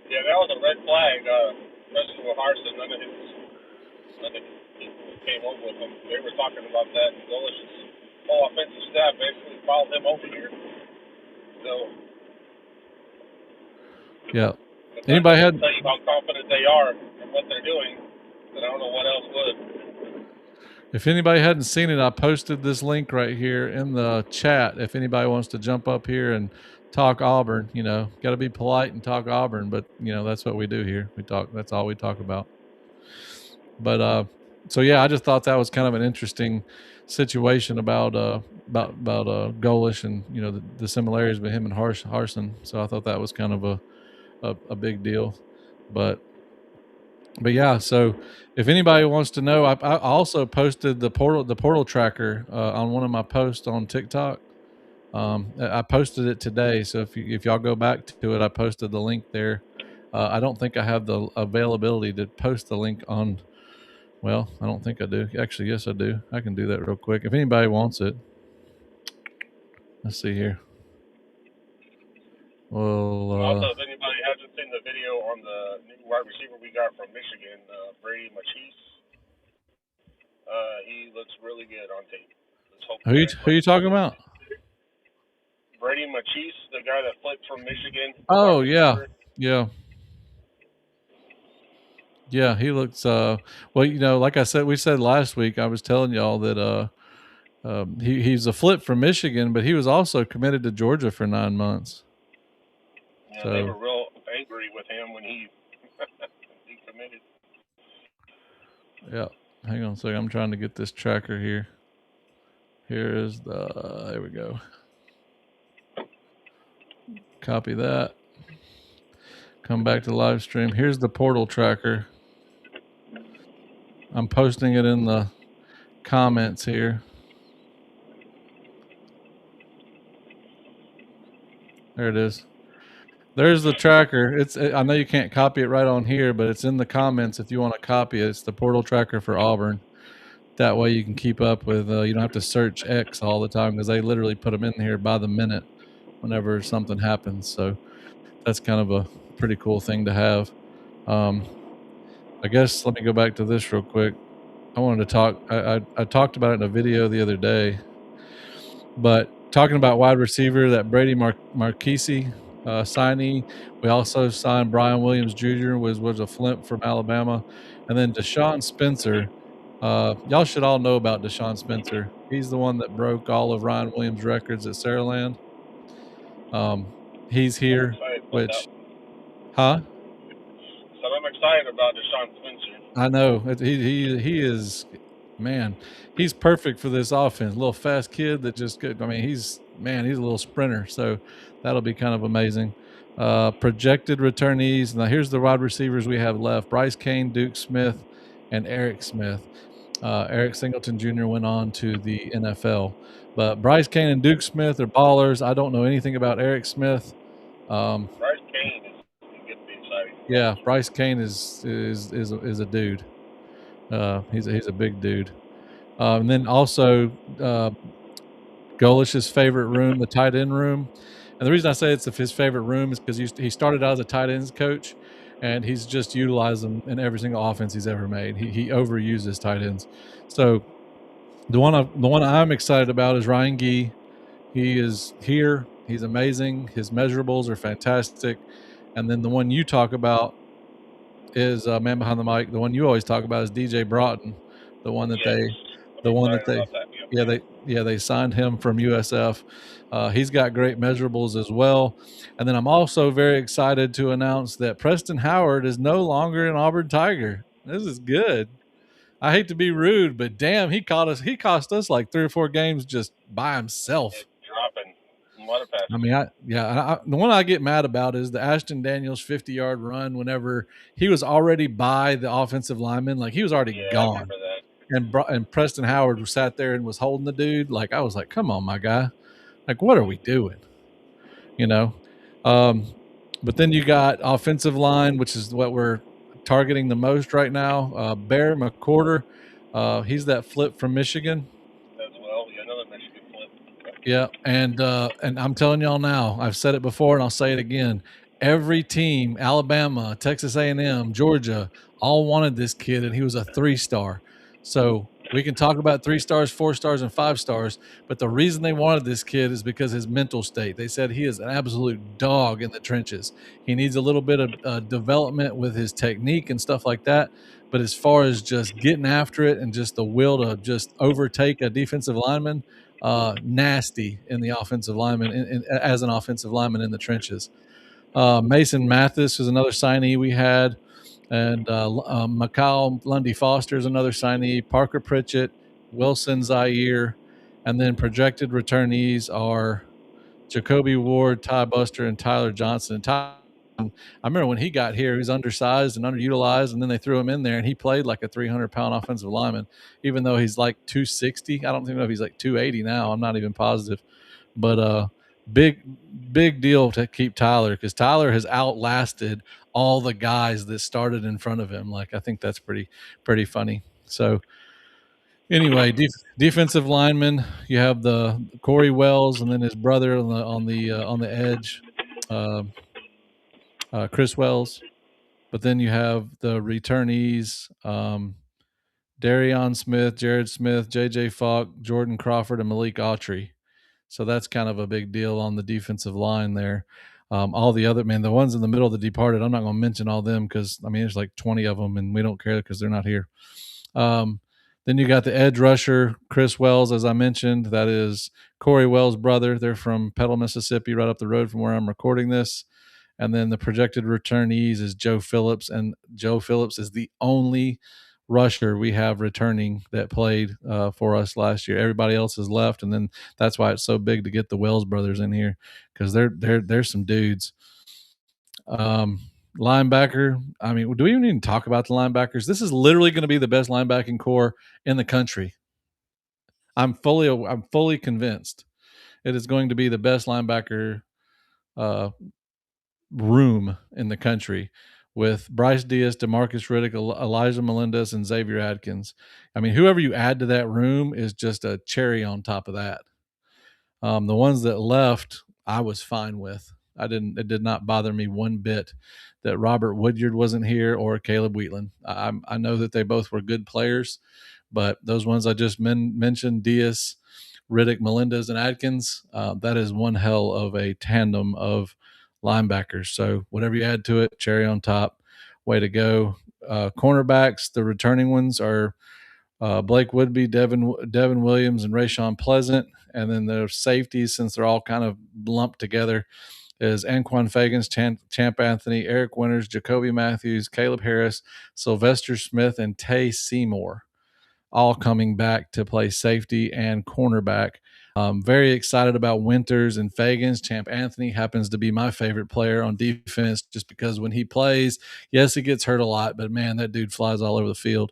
Yeah, that was a red flag, especially with Harson. None of the people who came over with him, they were talking about that. Golish's whole offensive staff basically followed him over here. So, yeah. Anybody had tell you how confident they are in what they're doing, then I don't know what else would. If anybody hadn't seen it, I posted this link right here in the chat. If anybody wants to jump up here and talk Auburn, got to be polite and talk Auburn, but that's what we do here. That's all we talk about. But so yeah, I just thought that was kind of an interesting situation about Golish and the similarities with him and Harson. So I thought that was kind of a big deal. But But yeah, so if anybody wants to know, I also posted the portal tracker on one of my posts on TikTok. I posted it today, so if y'all go back to it, I posted the link there. I don't think I have the availability to post the link on. Well, I don't think I do. Actually, yes, I do. I can do that real quick if anybody wants it. Let's see here. Well, Also, if anybody hasn't seen the video on the new wide receiver we got from Michigan, Brady Machis, he looks really good on tape. Let's hope who you talking about? Brady Machis, the guy that flipped from Michigan, the wide Oh yeah, receiver. yeah. Yeah, he looks. Well, like I said, we said last week. I was telling y'all that he's a flip from Michigan, but he was also committed to Georgia for 9 months. Yeah, they So were real angry with him when he he committed. yeah, hang on a second. I'm trying to get this tracker here. Here is the. There we go. Copy that. Come back to live stream. Here's the portal tracker. I'm posting it in the comments here. There it is. There's the tracker. I know you can't copy it right on here, but it's in the comments if you want to copy it. It's the portal tracker for Auburn. That way you can keep up with. You don't have to search X all the time because they literally put them in here by the minute whenever something happens. So that's kind of a pretty cool thing to have. I guess let me go back to this real quick. I wanted to talk. I talked about it in a video the other day, but talking about wide receiver, that Brady Marquise signee. We also signed Brian Williams Jr. was a flip from Alabama, and then Deshaun Spencer. Y'all should all know about Deshaun Spencer. He's the one that broke all of Ryan Williams' records at Saraland. He's I'm here, excited about that. which, huh? So I'm excited about Deshaun Spencer. I know he is, man. He's perfect for this offense. Little fast kid that just good. I mean, he's a little sprinter, so that'll be kind of amazing. Projected returnees. Now here's the wide receivers we have left: Bryce Kane, Duke Smith, and Eric Smith. Eric Singleton Jr. went on to the NFL, but Bryce Kane and Duke Smith are ballers. I don't know anything about Eric Smith. Bryce Kane is going to be exciting. Yeah, Bryce Kane is a dude. He's a big dude. And then also Golish's favorite room, the tight end room. And the reason I say it's his favorite room is because he started out as a tight ends coach, and he's just utilized them in every single offense he's ever made. He overuses tight ends. So the one I'm excited about is Ryan Gee. He is here. He's amazing. His measurables are fantastic. And then the one you talk about is man behind the mic. The one you always talk about is DJ Broughton, the one that they signed him from USF. He's got great measurables as well. And then I'm also very excited to announce that Preston Howard is no longer an Auburn Tiger. This is good. I hate to be rude, but damn, he cost us like 3 or 4 games just by himself. Dropping. What a pass. I mean, the one I get mad about is the Ashton Daniels 50-yard run whenever he was already by the offensive lineman. Like, he was already gone. I remember that. And Preston Howard sat there and was holding the dude. Like, I was like, come on, my guy. Like, what are we doing? But then you got offensive line, which is what we're targeting the most right now. Bear McCorder. He's that flip from Michigan. As well. Another Michigan flip. Yeah, and I'm telling y'all now, I've said it before and I'll say it again. Every team, Alabama, Texas A&M, Georgia, all wanted this kid, and he was a 3-star. So we can talk about 3 stars, 4 stars, and 5 stars, but the reason they wanted this kid is because his mental state. They said he is an absolute dog in the trenches. He needs a little bit of development with his technique and stuff like that. But as far as just getting after it and just the will to just overtake a defensive lineman, nasty in the offensive lineman as an offensive lineman in the trenches. Mason Mathis is another signee we had, and Mikal Lundy Foster is another signee. Parker Pritchett, Wilson Zaire, and then projected returnees are Jacoby Ward, Ty Buster, and Tyler Johnson. And Tyler I remember when he got here, he was undersized and underutilized, and then they threw him in there, and he played like a 300-pound offensive lineman, even though he's like 260. I don't even know if he's like 280 now. I'm not even positive, but big big deal to keep Tyler, because Tyler has outlasted all the guys that started in front of him. Like, I think that's pretty funny. So anyway, defensive lineman, you have the Corey Wells, and then his brother on the edge, uh, Chris Wells. But then you have the returnees, Darion Smith, Jared Smith, J.J. Falk, Jordan Crawford, and Malik Autry. So that's kind of a big deal on the defensive line there. All the other, man, the ones in the middle that departed, I'm not going to mention all them because, I mean, there's like 20 of them, and we don't care because they're not here. Then you got the edge rusher, Chris Wells, as I mentioned. That is Corey Wells' brother. They're from Petal, Mississippi, right up the road from where I'm recording this. And then the projected returnees is Joe Phillips, and Joe Phillips is the only rusher we have returning that played for us last year. Everybody else has left, and then that's why it's so big to get the Wells brothers in here, because they're some dudes. Linebacker. I mean, do we even need to talk about the linebackers? This is literally going to be the best linebacking core in the country. I'm fully convinced it is going to be the best linebacker room in the country, with Bryce Diaz, DeMarcus Riddick, Elijah Melendez, and Xavier Adkins. I mean, whoever you add to that room is just a cherry on top of that. The ones that left, I was fine with. It did not bother me one bit that Robert Woodyard wasn't here or Caleb Wheatland. I know that they both were good players, but those ones I just mentioned, Diaz, Riddick, Melendez, and Adkins, that is one hell of a tandem of linebackers. So whatever you add to it, cherry on top. Way to go. Cornerbacks, the returning ones are Blake Woodby, Devin Williams, and Rayshawn Pleasant. And then the safeties, since they're all kind of lumped together, is Anquan Fagans, Champ Anthony, Eric Winters, Jacoby Matthews, Caleb Harris, Sylvester Smith, and Tay Seymour, all coming back to play safety and cornerback. Very excited about Winters and Fagans. Champ Anthony happens to be my favorite player on defense, just because when he plays, yes, he gets hurt a lot, but man, that dude flies all over the field.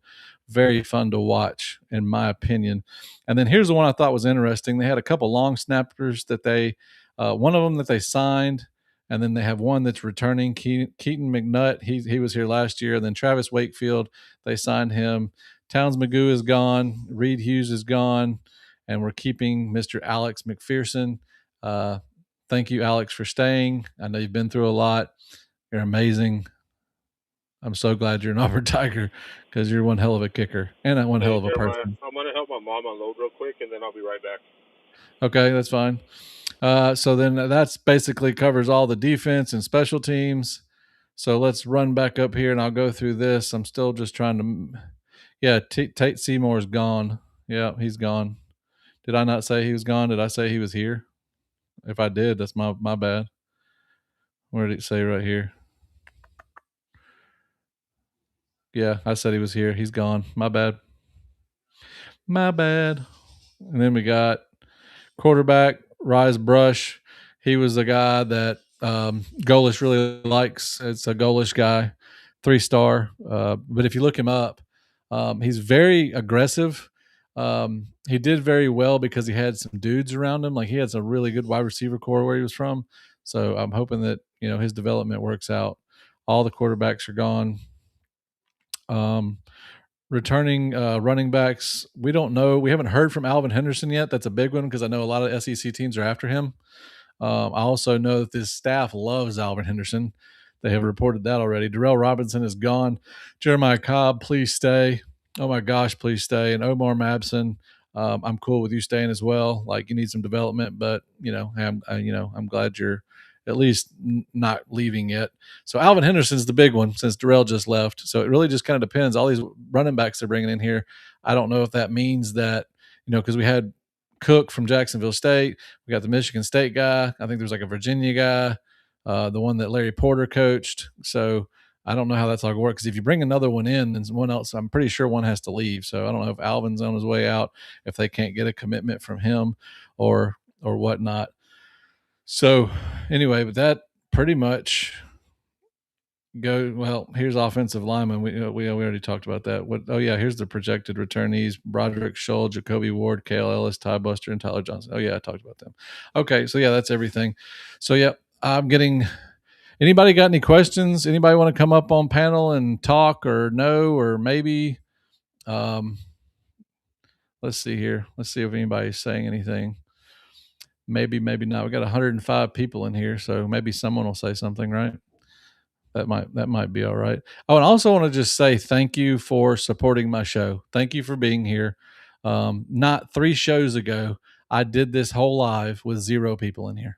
Very fun to watch, in my opinion. And then here's the one I thought was interesting. They had a couple long snappers that one of them that they signed, and then they have one that's returning, Keaton McNutt. He was here last year. And then Travis Wakefield, they signed him. Towns Magoo is gone. Reed Hughes is gone. And we're keeping Mr. Alex McPherson. Thank you, Alex, for staying. I know you've been through a lot. You're amazing. I'm so glad you're an Auburn Tiger, because you're one hell of a kicker and one hell of a person. I'm going to help my mom unload real quick, and then I'll be right back. Okay, that's fine. So then that's basically covers all the defense and special teams. So let's run back up here, and I'll go through this. I'm still just trying to – yeah, Tate Seymour's gone. Yeah, he's gone. Did I not say he was gone? Did I say he was here? If I did, that's my bad. Where did it say right here? Yeah, I said he was here. He's gone. My bad. My bad. And then we got quarterback, Rise Brush. He was the guy that Golish really likes. It's a Golish guy, 3-star. But if you look him up, he's very aggressive. He did very well because he had some dudes around him. Like, he had some really good wide receiver core where he was from. So I'm hoping that, his development works out. All the quarterbacks are gone. Returning running backs, we don't know. We haven't heard from Alvin Henderson yet. That's a big one, because I know a lot of SEC teams are after him. I also know that this staff loves Alvin Henderson. They have reported that already. Darrell Robinson is gone. Jeremiah Cobb, please stay. Oh my gosh, please stay. And Omar Mabson, I'm cool with you staying as well. Like, you need some development, but I'm glad you're at least not leaving yet. So Alvin Henderson's the big one, since Darrell just left. So it really just kind of depends. All these running backs they're bringing in here, I don't know if that means that, because we had Cook from Jacksonville State. We got the Michigan State guy. I think there's like a Virginia guy, the one that Larry Porter coached. So I don't know how that's all going to work, because if you bring another one in, then one else, I'm pretty sure one has to leave. So I don't know if Alvin's on his way out, if they can't get a commitment from him or whatnot. So anyway, but that pretty much Go well. Here's offensive lineman. We already talked about that. What? Oh yeah, here's the projected returnees: Broderick Scholl, Jacoby Ward, Kale Ellis, Ty Buster, and Tyler Johnson. Oh yeah, I talked about them. Okay, so yeah, that's everything. So yeah, I'm getting. Anybody got any questions? Anybody want to come up on panel and talk, or no, or maybe? Um, let's see here. Let's see if anybody's saying anything. Maybe, maybe not. We got 105 people in here, so maybe someone will say something, right? That might be all right. Oh, and I also want to just say thank you for supporting my show. Thank you for being here. Not 3 shows ago, I did this whole live with 0 people in here.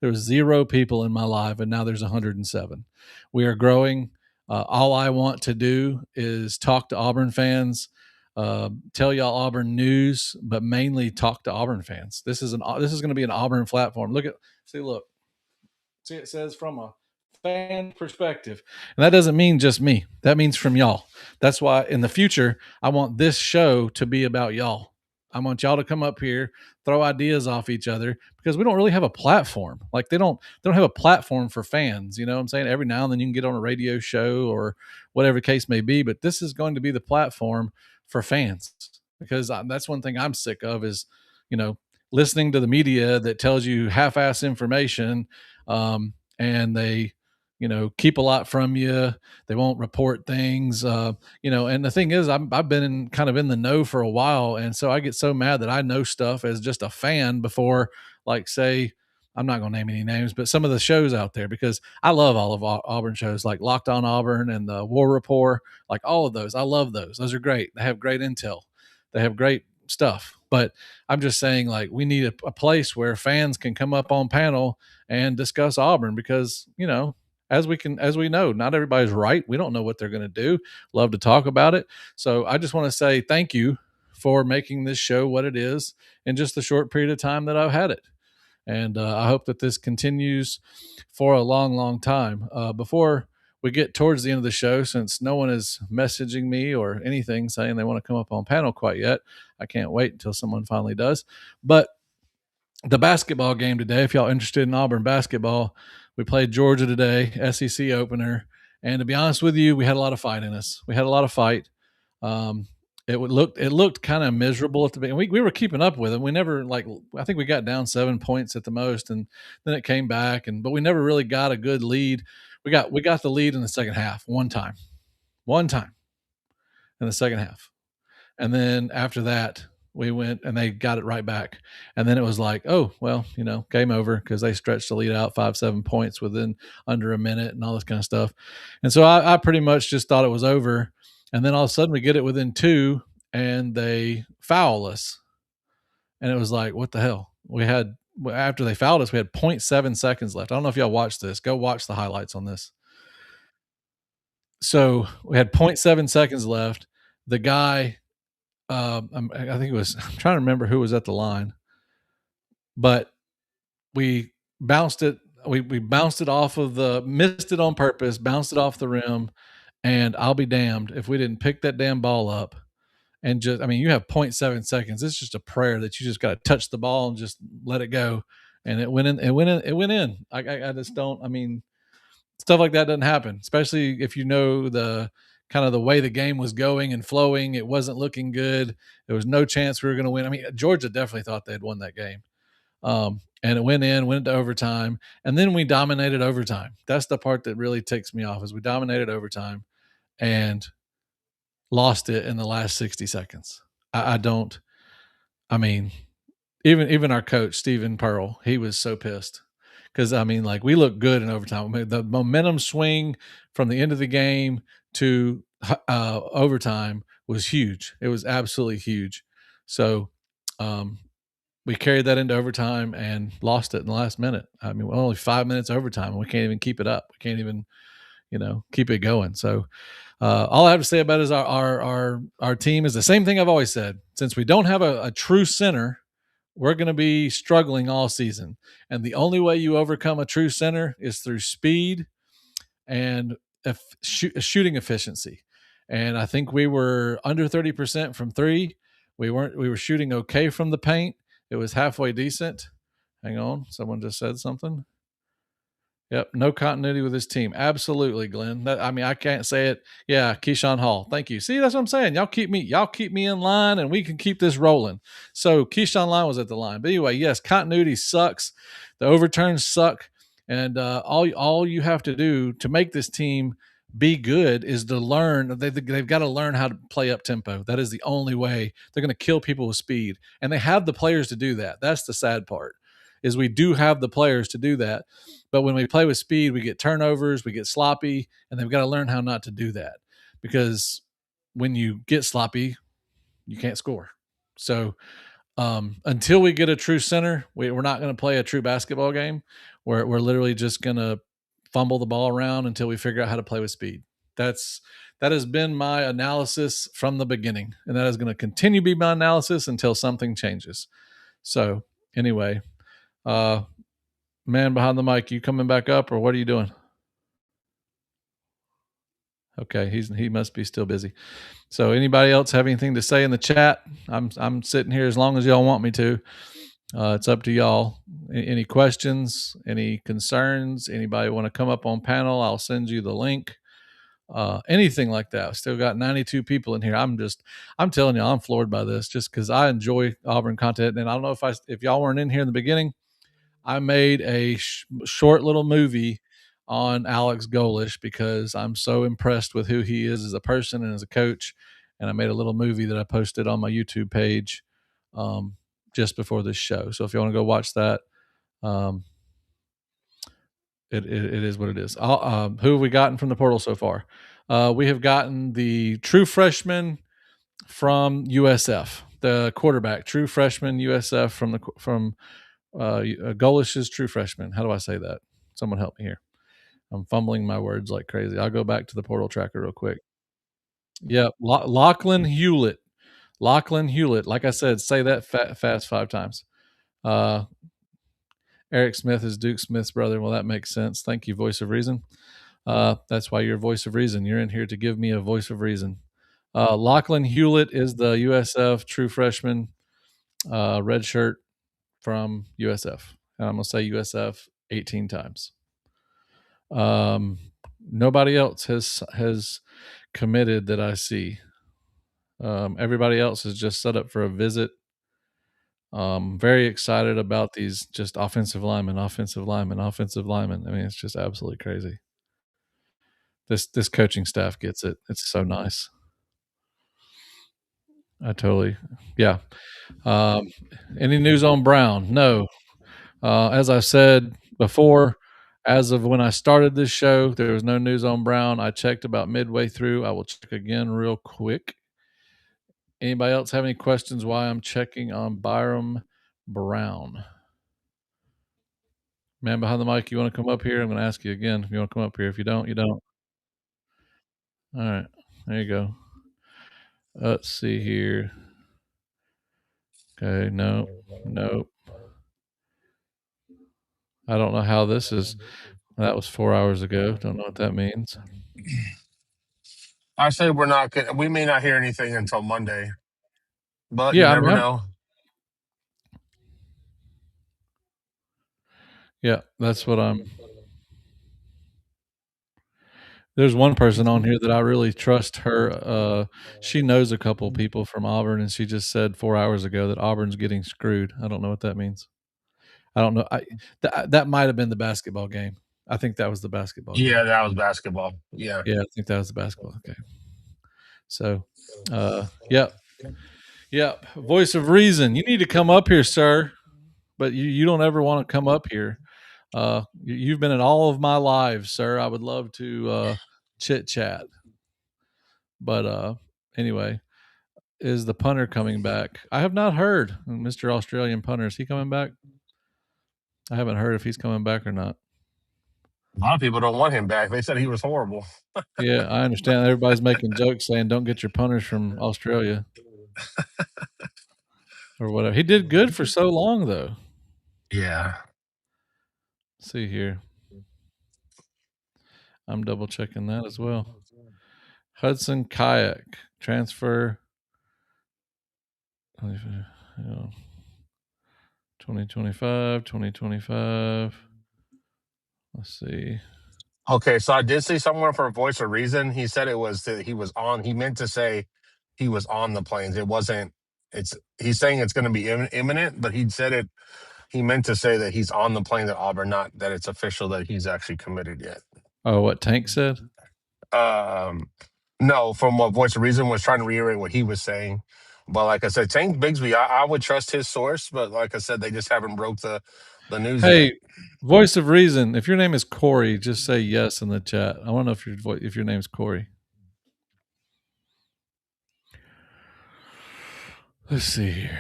There was 0 people in my live, and now there's 107. We are growing. All I want to do is talk to Auburn fans, tell y'all Auburn news, but mainly talk to Auburn fans. This is going to be an Auburn platform. Look. See, it says from a fan perspective. And that doesn't mean just me. That means from y'all. That's why in the future, I want this show to be about y'all. I want y'all to come up here, throw ideas off each other because we don't really have a platform. Like they don't have a platform for fans. You know what I'm saying? Every now and then you can get on a radio show or whatever the case may be, but this is going to be the platform for fans because that's one thing I'm sick of is, you know, listening to the media that tells you half-ass information, and they, keep a lot from you. They won't report things, and the thing is, I've been kind of in the know for a while. And so I get so mad that I know stuff as just a fan before, like, say, I'm not going to name any names, but some of the shows out there, because I love all of Auburn shows like Locked On Auburn and the War Report, like all of those. I love those. Those are great. They have great intel. They have great stuff. But I'm just saying, like, we need a place where fans can come up on panel and discuss Auburn because, as we know, not everybody's right. We don't know what they're going to do. Love to talk about it. So I just want to say thank you for making this show what it is in just the short period of time that I've had it. And I hope that this continues for a long, long time. Before we get towards the end of the show, since no one is messaging me or anything saying they want to come up on panel quite yet, I can't wait until someone finally does. But the basketball game today, if y'all interested in Auburn basketball, we played Georgia today, SEC opener. And to be honest with you, we had a lot of fight in us. We had a lot of fight. Um, it looked kind of miserable at the beginning. We were keeping up with them. We never, like, I think we got down 7 points at the most, and then it came back, but we never really got a good lead. We got the lead in the second half one time in the second half. And then after that, we went and they got it right back. And then it was like, oh, well, game over because they stretched the lead out 5-7 points within under a minute and all this kind of stuff. And so I pretty much just thought it was over. And then all of a sudden we get it within 2 and they foul us. And it was like, what the hell? After they fouled us, we had 0.7 seconds left. I don't know if y'all watched this. Go watch the highlights on this. So we had 0.7 seconds left. The guy, I think it was, I'm trying to remember who was at the line, but we bounced it. We bounced it off of missed it on purpose, bounced it off the rim. And I'll be damned if we didn't pick that damn ball up and you have 0.7 seconds. It's just a prayer that you just got to touch the ball and just let it go. And it went in, it went in. I just don't, stuff like that doesn't happen, especially if the kind of the way the game was going and flowing. It wasn't looking good. There was no chance we were going to win. Georgia definitely thought they'd won that game. And it went into overtime, and then we dominated overtime. That's the part that really ticks me off is we dominated overtime and lost it in the last 60 seconds. I don't, I mean, even our coach, Stephen Pearl, he was so pissed because we looked good in overtime. The momentum swing from the end of the game to overtime was huge. It was absolutely huge. So we carried that into overtime and lost it in the last minute. We're only 5 minutes overtime and we can't even keep it up. We can't even, keep it going. So all I have to say about it is our team is the same thing I've always said. Since we don't have a true center, we're going to be struggling all season. And the only way you overcome a true center is through speed and shooting efficiency. And I think we were under 30% from 3. We were shooting okay from the paint. It was halfway decent. Hang on. Someone just said something. Yep, no continuity with his team. Absolutely, Glenn. I can't say it. Yeah, Keyshawn Hall. Thank you. See, that's what I'm saying. Y'all keep me in line, and we can keep this rolling. So Keyshawn Line was at the line. But anyway, yes, continuity sucks. The overturns suck, and all you have to do to make this team be good is to learn. They've got to learn how to play up tempo. That is the only way. They're going to kill people with speed, and they have the players to do that. That's the sad part. Is we do have the players to do that. But when we play with speed, we get turnovers, we get sloppy, and they've got to learn how not to do that because when you get sloppy, you can't score. So until we get a true center, we're not going to play a true basketball game. We're literally just going to fumble the ball around until we figure out how to play with speed. That has been my analysis from the beginning, and that is going to continue to be my analysis until something changes. So anyway, man behind the mic, you coming back up or what are you doing? Okay, he must be still busy. So anybody else have anything to say in the chat? I'm sitting here as long as y'all want me to. It's up to y'all. Any questions? Any concerns? Anybody want to come up on panel? I'll send you the link. Anything like that. I've still got 92 people in here. I'm telling you, I'm floored by this just because I enjoy Auburn content. And I don't know if y'all weren't in here in the beginning. I made a short little movie on Alex Golish because I'm so impressed with who he is as a person and as a coach. And I made a little movie that I posted on my YouTube page just before this show. So if you want to go watch that, um, it is what it is. Who have we gotten from the portal so far? We have gotten the true freshman from USF, the quarterback, true freshman USF from Golish's true freshman. How do I say that? Someone help me here. I'm fumbling my words like crazy. I'll go back to the portal tracker real quick. Yeah, Lachlan Hewlett. Lachlan Hewlett. Like I said, say that fast 5 times. Eric Smith is Duke Smith's brother. Well, that makes sense. Thank you, Voice of Reason. That's why you're Voice of Reason. You're in here to give me a voice of reason. Lachlan Hewlett is the USF true freshman, red shirt from USF. And I'm going to say USF 18 times. Nobody else has committed that I see. Everybody else is just set up for a visit. Very excited about these just offensive linemen. I mean, it's just absolutely crazy. This coaching staff gets it. It's so nice. Yeah. Any news on Brown? No. As I said before, as of when I started this show, there was no news on Brown. I checked about midway through. I will check again real quick. Anybody else have any questions why I'm checking on Byram Brown? Man behind the mic, you want to come up here? I'm going to ask you again if you want to come up here. If you don't, you don't. All right. There you go. Let's see here. Okay. No. I don't know how this is. That was 4 hours ago. Don't know what that means. I say we may not hear anything until Monday, but you never know. Yeah, that's what there's one person on here that I really trust her. She knows a couple people from Auburn, and she just said 4 hours ago that Auburn's getting screwed. I don't know what that means. I don't know. That might have been the basketball game. I think that was the basketball game. Yeah, that was basketball. Yeah. Yeah, I think that was the basketball. Okay. So, yep. Voice of reason. You need to come up here, sir. But you don't ever want to come up here. You've been in all of my lives, sir. I would love to chit chat. But anyway, is the punter coming back? I have not heard. Mr. Australian punter, is he coming back? I haven't heard if he's coming back or not. A lot of people don't want him back. They said he was horrible. Yeah, I understand. Everybody's making jokes saying don't get your punters from Australia or whatever. He did good for so long, though. Yeah. Let's see here. I'm double checking that as well. Hudson Kayak transfer 2025. Let's see. Okay, so I did see somewhere for a voice of reason. He said it was that he was on. He meant to say he was on the planes. It wasn't. It's he's saying it's going to be imminent, but he said it. He meant to say that he's on the plane at Auburn, not that it's official that he's actually committed yet. Oh, what Tank said? Um, no, from what voice of reason was trying to reiterate what he was saying. But like I said, Tank Bigsby, I would trust his source. But like I said, they just haven't broke the news yet. Hey, voice of reason. If your name is Corey, just say yes in the chat. I want to know if your name's Corey. Let's see here.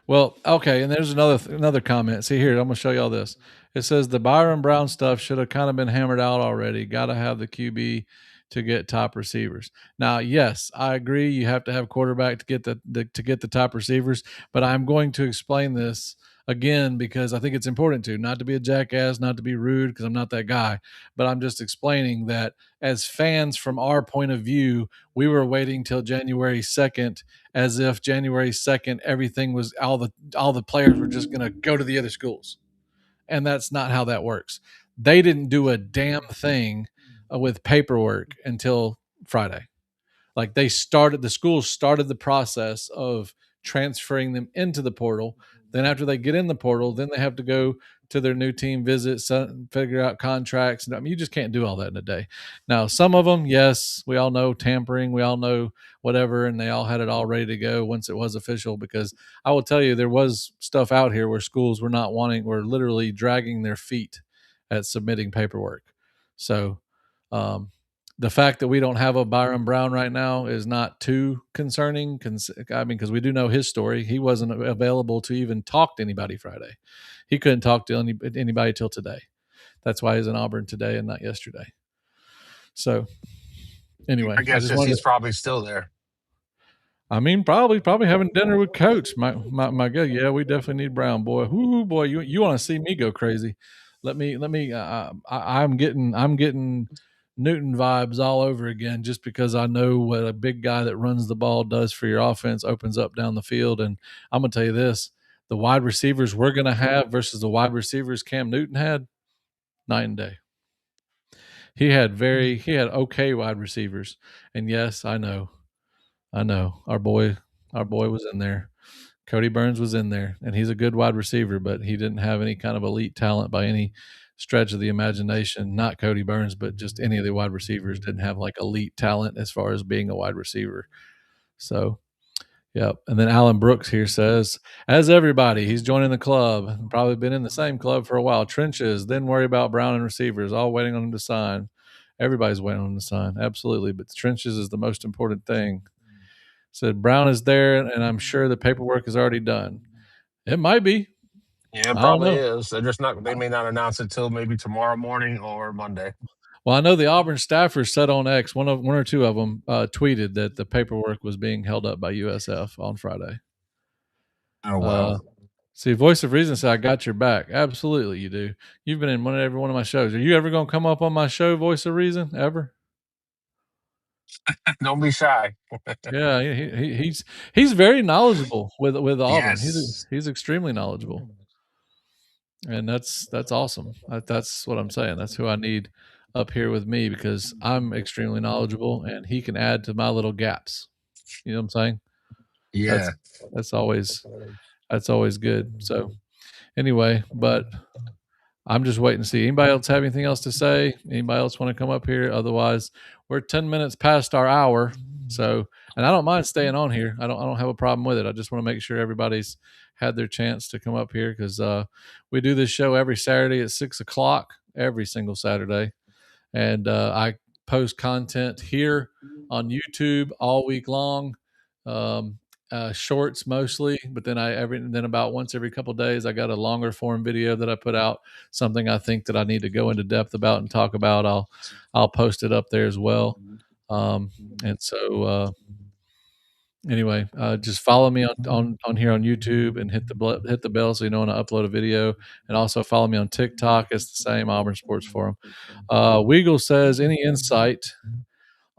Well, okay, and there's another comment. See here, I'm gonna show y'all this. It says the Byron Brown stuff should have kind of been hammered out already. Got to have the QB to get top receivers. Now, yes, I agree. You have to have quarterback to get the top receivers. But I'm going to explain this again because I think it's important to not to be a jackass, not to be rude because I'm not that guy. But I'm just explaining that as fans, from our point of view, we were waiting till January 2nd as if January 2nd everything was all the players were just going to go to the other schools. And that's not how that works. They didn't do a damn thing with paperwork until Friday. Like the schools started the process of transferring them into the portal. Then after they get in the portal, then they have to go to their new team visits, figure out contracts. I mean, you just can't do all that in a day. Now, some of them, yes, we all know tampering, we all know whatever, and they all had it all ready to go once it was official. Because I will tell you, there was stuff out here where schools were literally dragging their feet at submitting paperwork. So, um, the fact that we don't have a Byron Brown right now is not too concerning. I mean, because we do know his story. He wasn't available to even talk to anybody Friday. He couldn't talk to anybody till today. That's why he's in Auburn today and not yesterday. So, anyway, I I guess just just wanted he's to, probably still there. I mean, probably having dinner with Coach. My God, yeah, we definitely need Brown, boy. Whoo, boy, you want to see me go crazy? Let me. I'm getting Newton vibes all over again, just because I know what a big guy that runs the ball does for your offense, opens up down the field, and I'm gonna tell you this: the wide receivers we're gonna have versus the wide receivers Cam Newton had, night and day. He had okay wide receivers, and yes, I know our boy was in there. Cody Burns was in there, and he's a good wide receiver, but he didn't have any kind of elite talent by any stretch of the imagination. Not Cody Burns, but just any of the wide receivers didn't have like elite talent as far as being a wide receiver. So, yep. And then Alan Brooks here says, as everybody, he's joining the club. Probably been in the same club for a while. Trenches, then worry about Brown and receivers, all waiting on him to sign. Everybody's waiting on him to sign, absolutely. But the trenches is the most important thing. Said Brown is there, and I'm sure the paperwork is already done. It might be. Yeah, it I don't probably know. is. They're just not. They may not announce it till maybe tomorrow morning or Monday. Well, I know the Auburn staffers said on X, one or two of them tweeted that the paperwork was being held up by USF on Friday. Oh Uh, well. See, Voice of Reason said, I got your back. Absolutely, you do. You've been in every one of my shows. Are you ever going to come up on my show, Voice of Reason? Ever? Don't be shy. Yeah, he's very knowledgeable with Auburn. Yes. He's extremely knowledgeable, and that's awesome. That's what I'm saying. That's who I need up here with me because I'm extremely knowledgeable, and he can add to my little gaps. You know what I'm saying? Yeah. That's that's always that's always good. So anyway, but I'm just waiting to see. Anybody else have anything else to say? Anybody else want to come up here? Otherwise, we're 10 minutes past our hour. So, and I don't mind staying on here. I don't have a problem with it. I just want to make sure everybody's had their chance to come up here because we do this show every Saturday at 6 o'clock, every single Saturday. And I post content here on YouTube all week long. Um, Shorts mostly, but then about once every couple of days, I got a longer form video that I put out. Something I think that I need to go into depth about and talk about. I'll post it up there as well. Um, and so anyway, just follow me on here on YouTube and hit the bell so you know when I upload a video. And also follow me on TikTok. It's the same Auburn Sports Forum. Weagle says, any insight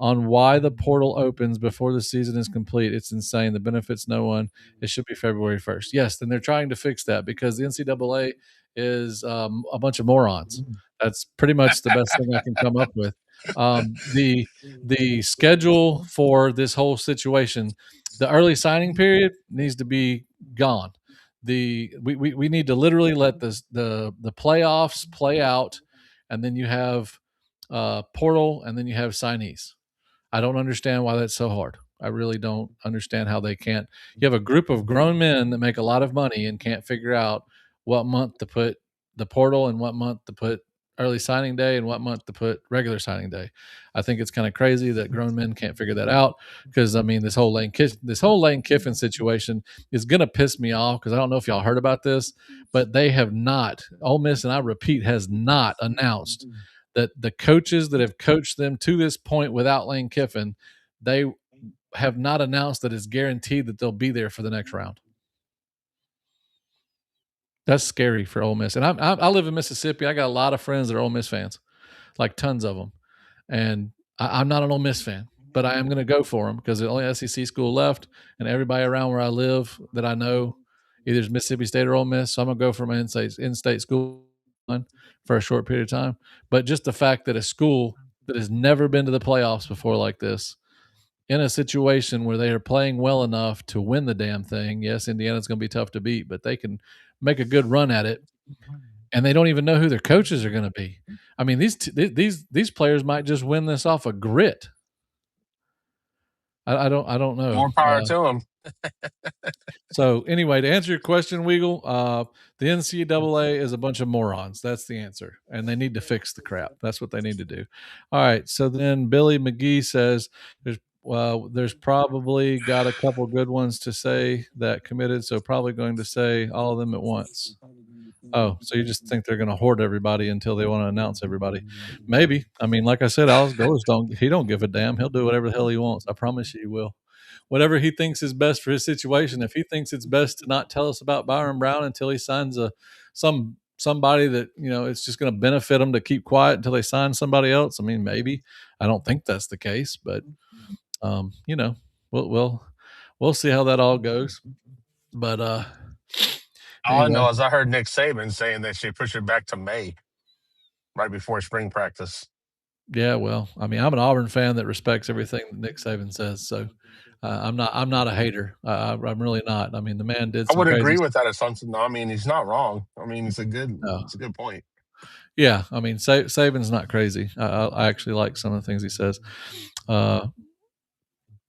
on why the portal opens before the season is complete. It's insane. The benefits no one. It should be February 1st. Yes, then they're trying to fix that because the NCAA is a bunch of morons. That's pretty much the best thing I can come up with. The schedule for this whole situation, the early signing period needs to be gone. We need to literally let the playoffs play out, and then you have portal, and then you have signees. I don't understand why that's so hard. I really don't understand how they can't. You have a group of grown men that make a lot of money and can't figure out what month to put the portal and what month to put early signing day and what month to put regular signing day. I think it's kind of crazy that grown men can't figure that out because I mean this whole Lane Kiffin situation is going to piss me off because I don't know if y'all heard about this, but they have not. Ole Miss, and I repeat, has not announced that the coaches that have coached them to this point without Lane Kiffin, they have not announced that it's guaranteed that they'll be there for the next round. That's scary for Ole Miss. And I live in Mississippi. I got a lot of friends that are Ole Miss fans, like tons of them. And I'm not an Ole Miss fan, but I am going to go for them because the only SEC school left, and everybody around where I live that I know either is Mississippi State or Ole Miss. So I'm going to go for my in-state school for a short period of time. But just the fact that a school that has never been to the playoffs before like this, in a situation where they are playing well enough to win the damn thing. Yes, Indiana's going to be tough to beat, but they can make a good run at it, and they don't even know who their coaches are going to be. I mean, these players might just win this off of grit. I don't know. More power to them. So anyway, to answer your question, Weagle, the NCAA is a bunch of morons. That's the answer, and they need to fix the crap. That's what they need to do. All right. So then Billy McGee says there's probably got a couple good ones to say that committed, so probably going to say all of them at once. Oh, so you just think they're going to hoard everybody until they want to announce everybody? Maybe. I mean, like I said, Alex Goers don't give a damn. He'll do whatever the hell he wants. I promise you he will. Whatever he thinks is best for his situation. If he thinks it's best to not tell us about Byron Brown until he signs somebody that it's just going to benefit him to keep quiet until they sign somebody else. I mean, maybe. I don't think that's the case, but we'll see how that all goes. But all anyway. I know is I heard Nick Saban saying they should push it back to May, right before spring practice. Yeah, well, I mean, I'm an Auburn fan that respects everything that Nick Saban says, so I'm not a hater. I'm really not. I mean, the man did. I would agree with that assumption. I mean, he's not wrong. I mean, it's a good point. Yeah, I mean, Saban's not crazy. I actually like some of the things he says.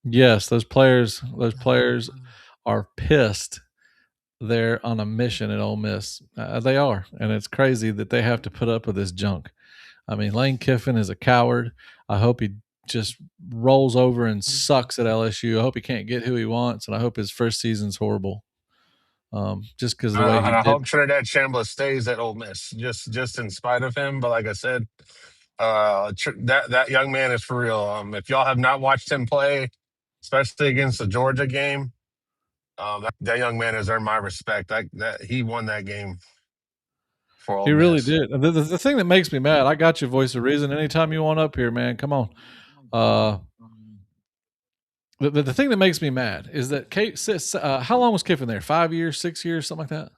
Yes, those players are pissed. They're on a mission at Ole Miss. They are, and it's crazy that they have to put up with this junk. I mean, Lane Kiffin is a coward. I hope he just rolls over and sucks at LSU. I hope he can't get who he wants, and I hope his first season's horrible. Just because the way he and I did. hope Trinidad Chambliss stays at Ole Miss, just in spite of him. But like I said, that young man is for real. If y'all have not watched him play, especially against the Georgia game, that young man has earned my respect. That he won that game. He really did. The thing that makes me mad, I got your voice of reason. Anytime you want up here, man, come on. The thing that makes me mad is that how long was Kiffin there? 5 years, 6 years, something like that?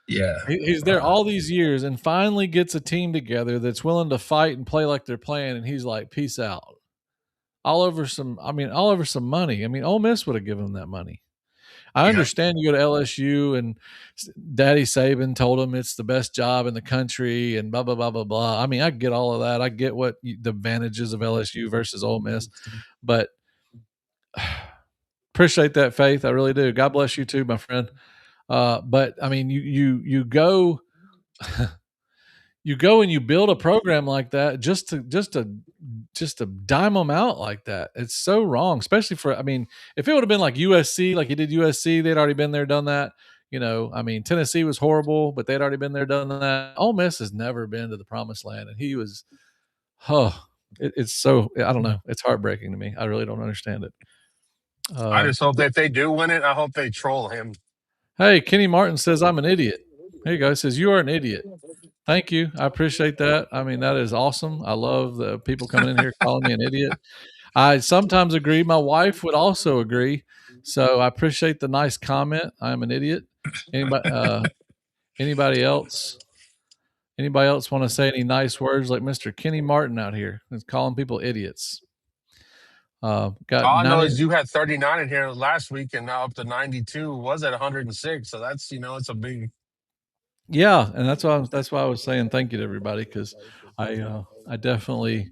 Yeah. He's there all these years and finally gets a team together that's willing to fight and play like they're playing, and he's like, peace out. All over some money. I mean, Ole Miss would have given him that money. I understand you go to LSU and Daddy Saban told him it's the best job in the country and blah, blah, blah, blah, blah. I mean, I get all of that. I get the advantages of LSU versus Ole Miss, but appreciate that, Faith. I really do. God bless you too, my friend. But I mean, you go, you go and you build a program like that just to dime them out like that. It's so wrong, especially I mean, if it would have been like USC, like he did USC, they'd already been there, done that. I mean, Tennessee was horrible, but they'd already been there, done that. Ole Miss has never been to the promised land, and he was, it's so, I don't know. It's heartbreaking to me. I really don't understand it. I just hope that if they do win it, I hope they troll him. Hey, Kenny Martin says I'm an idiot. Here you go. He says you are an idiot. Thank you. I appreciate that. I mean, that is awesome. I love the people coming in here calling me an idiot. I sometimes agree. My wife would also agree. So I appreciate the nice comment. I'm an idiot. Anybody, anybody else? Anybody else want to say any nice words like Mr. Kenny Martin out here is calling people idiots? Got All I know 90. is you had 39 in here last week, and now up to 92 was at 106. So that's it's a big. Yeah, and that's why I was saying thank you to everybody because I definitely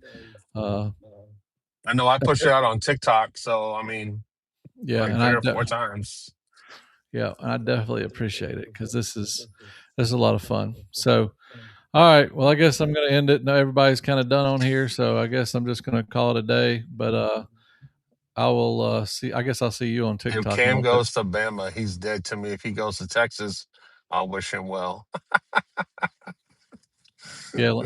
uh, I know I pushed it out on TikTok, so I mean, yeah, like and 3 or 4 times. I definitely appreciate it because this is a lot of fun. So all right, well I guess I'm going to end it. Now everybody's kind of done on here, so I guess I'm just going to call it a day. But I will see. I guess I'll see you on If TikTok in a Cam little bit. goes to Bama, he's dead to me. If he goes to Texas, I'll wish him well. Yeah,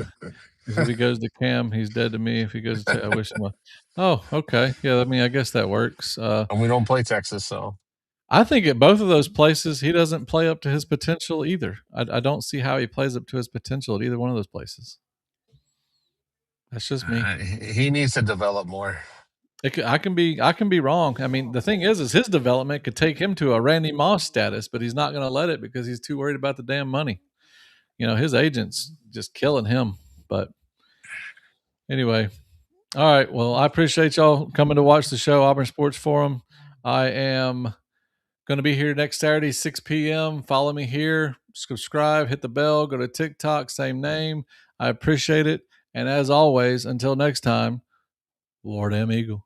if he goes to Cam, he's dead to me. If he goes to, I wish him. Oh, okay. Yeah, I mean, I guess that works. And we don't play Texas, so I think at both of those places, he doesn't play up to his potential either. I don't see how he plays up to his potential at either one of those places. That's just me. he needs to develop more. I can be wrong. I mean, the thing is his development could take him to a Randy Moss status, but he's not going to let it because he's too worried about the damn money. His agent's just killing him. But anyway, all right. Well, I appreciate y'all coming to watch the show, Auburn Sports Forum. I am going to be here next Saturday, 6 p.m. Follow me here, subscribe, hit the bell, go to TikTok, same name. I appreciate it. And as always, until next time, Lord M. Eagle.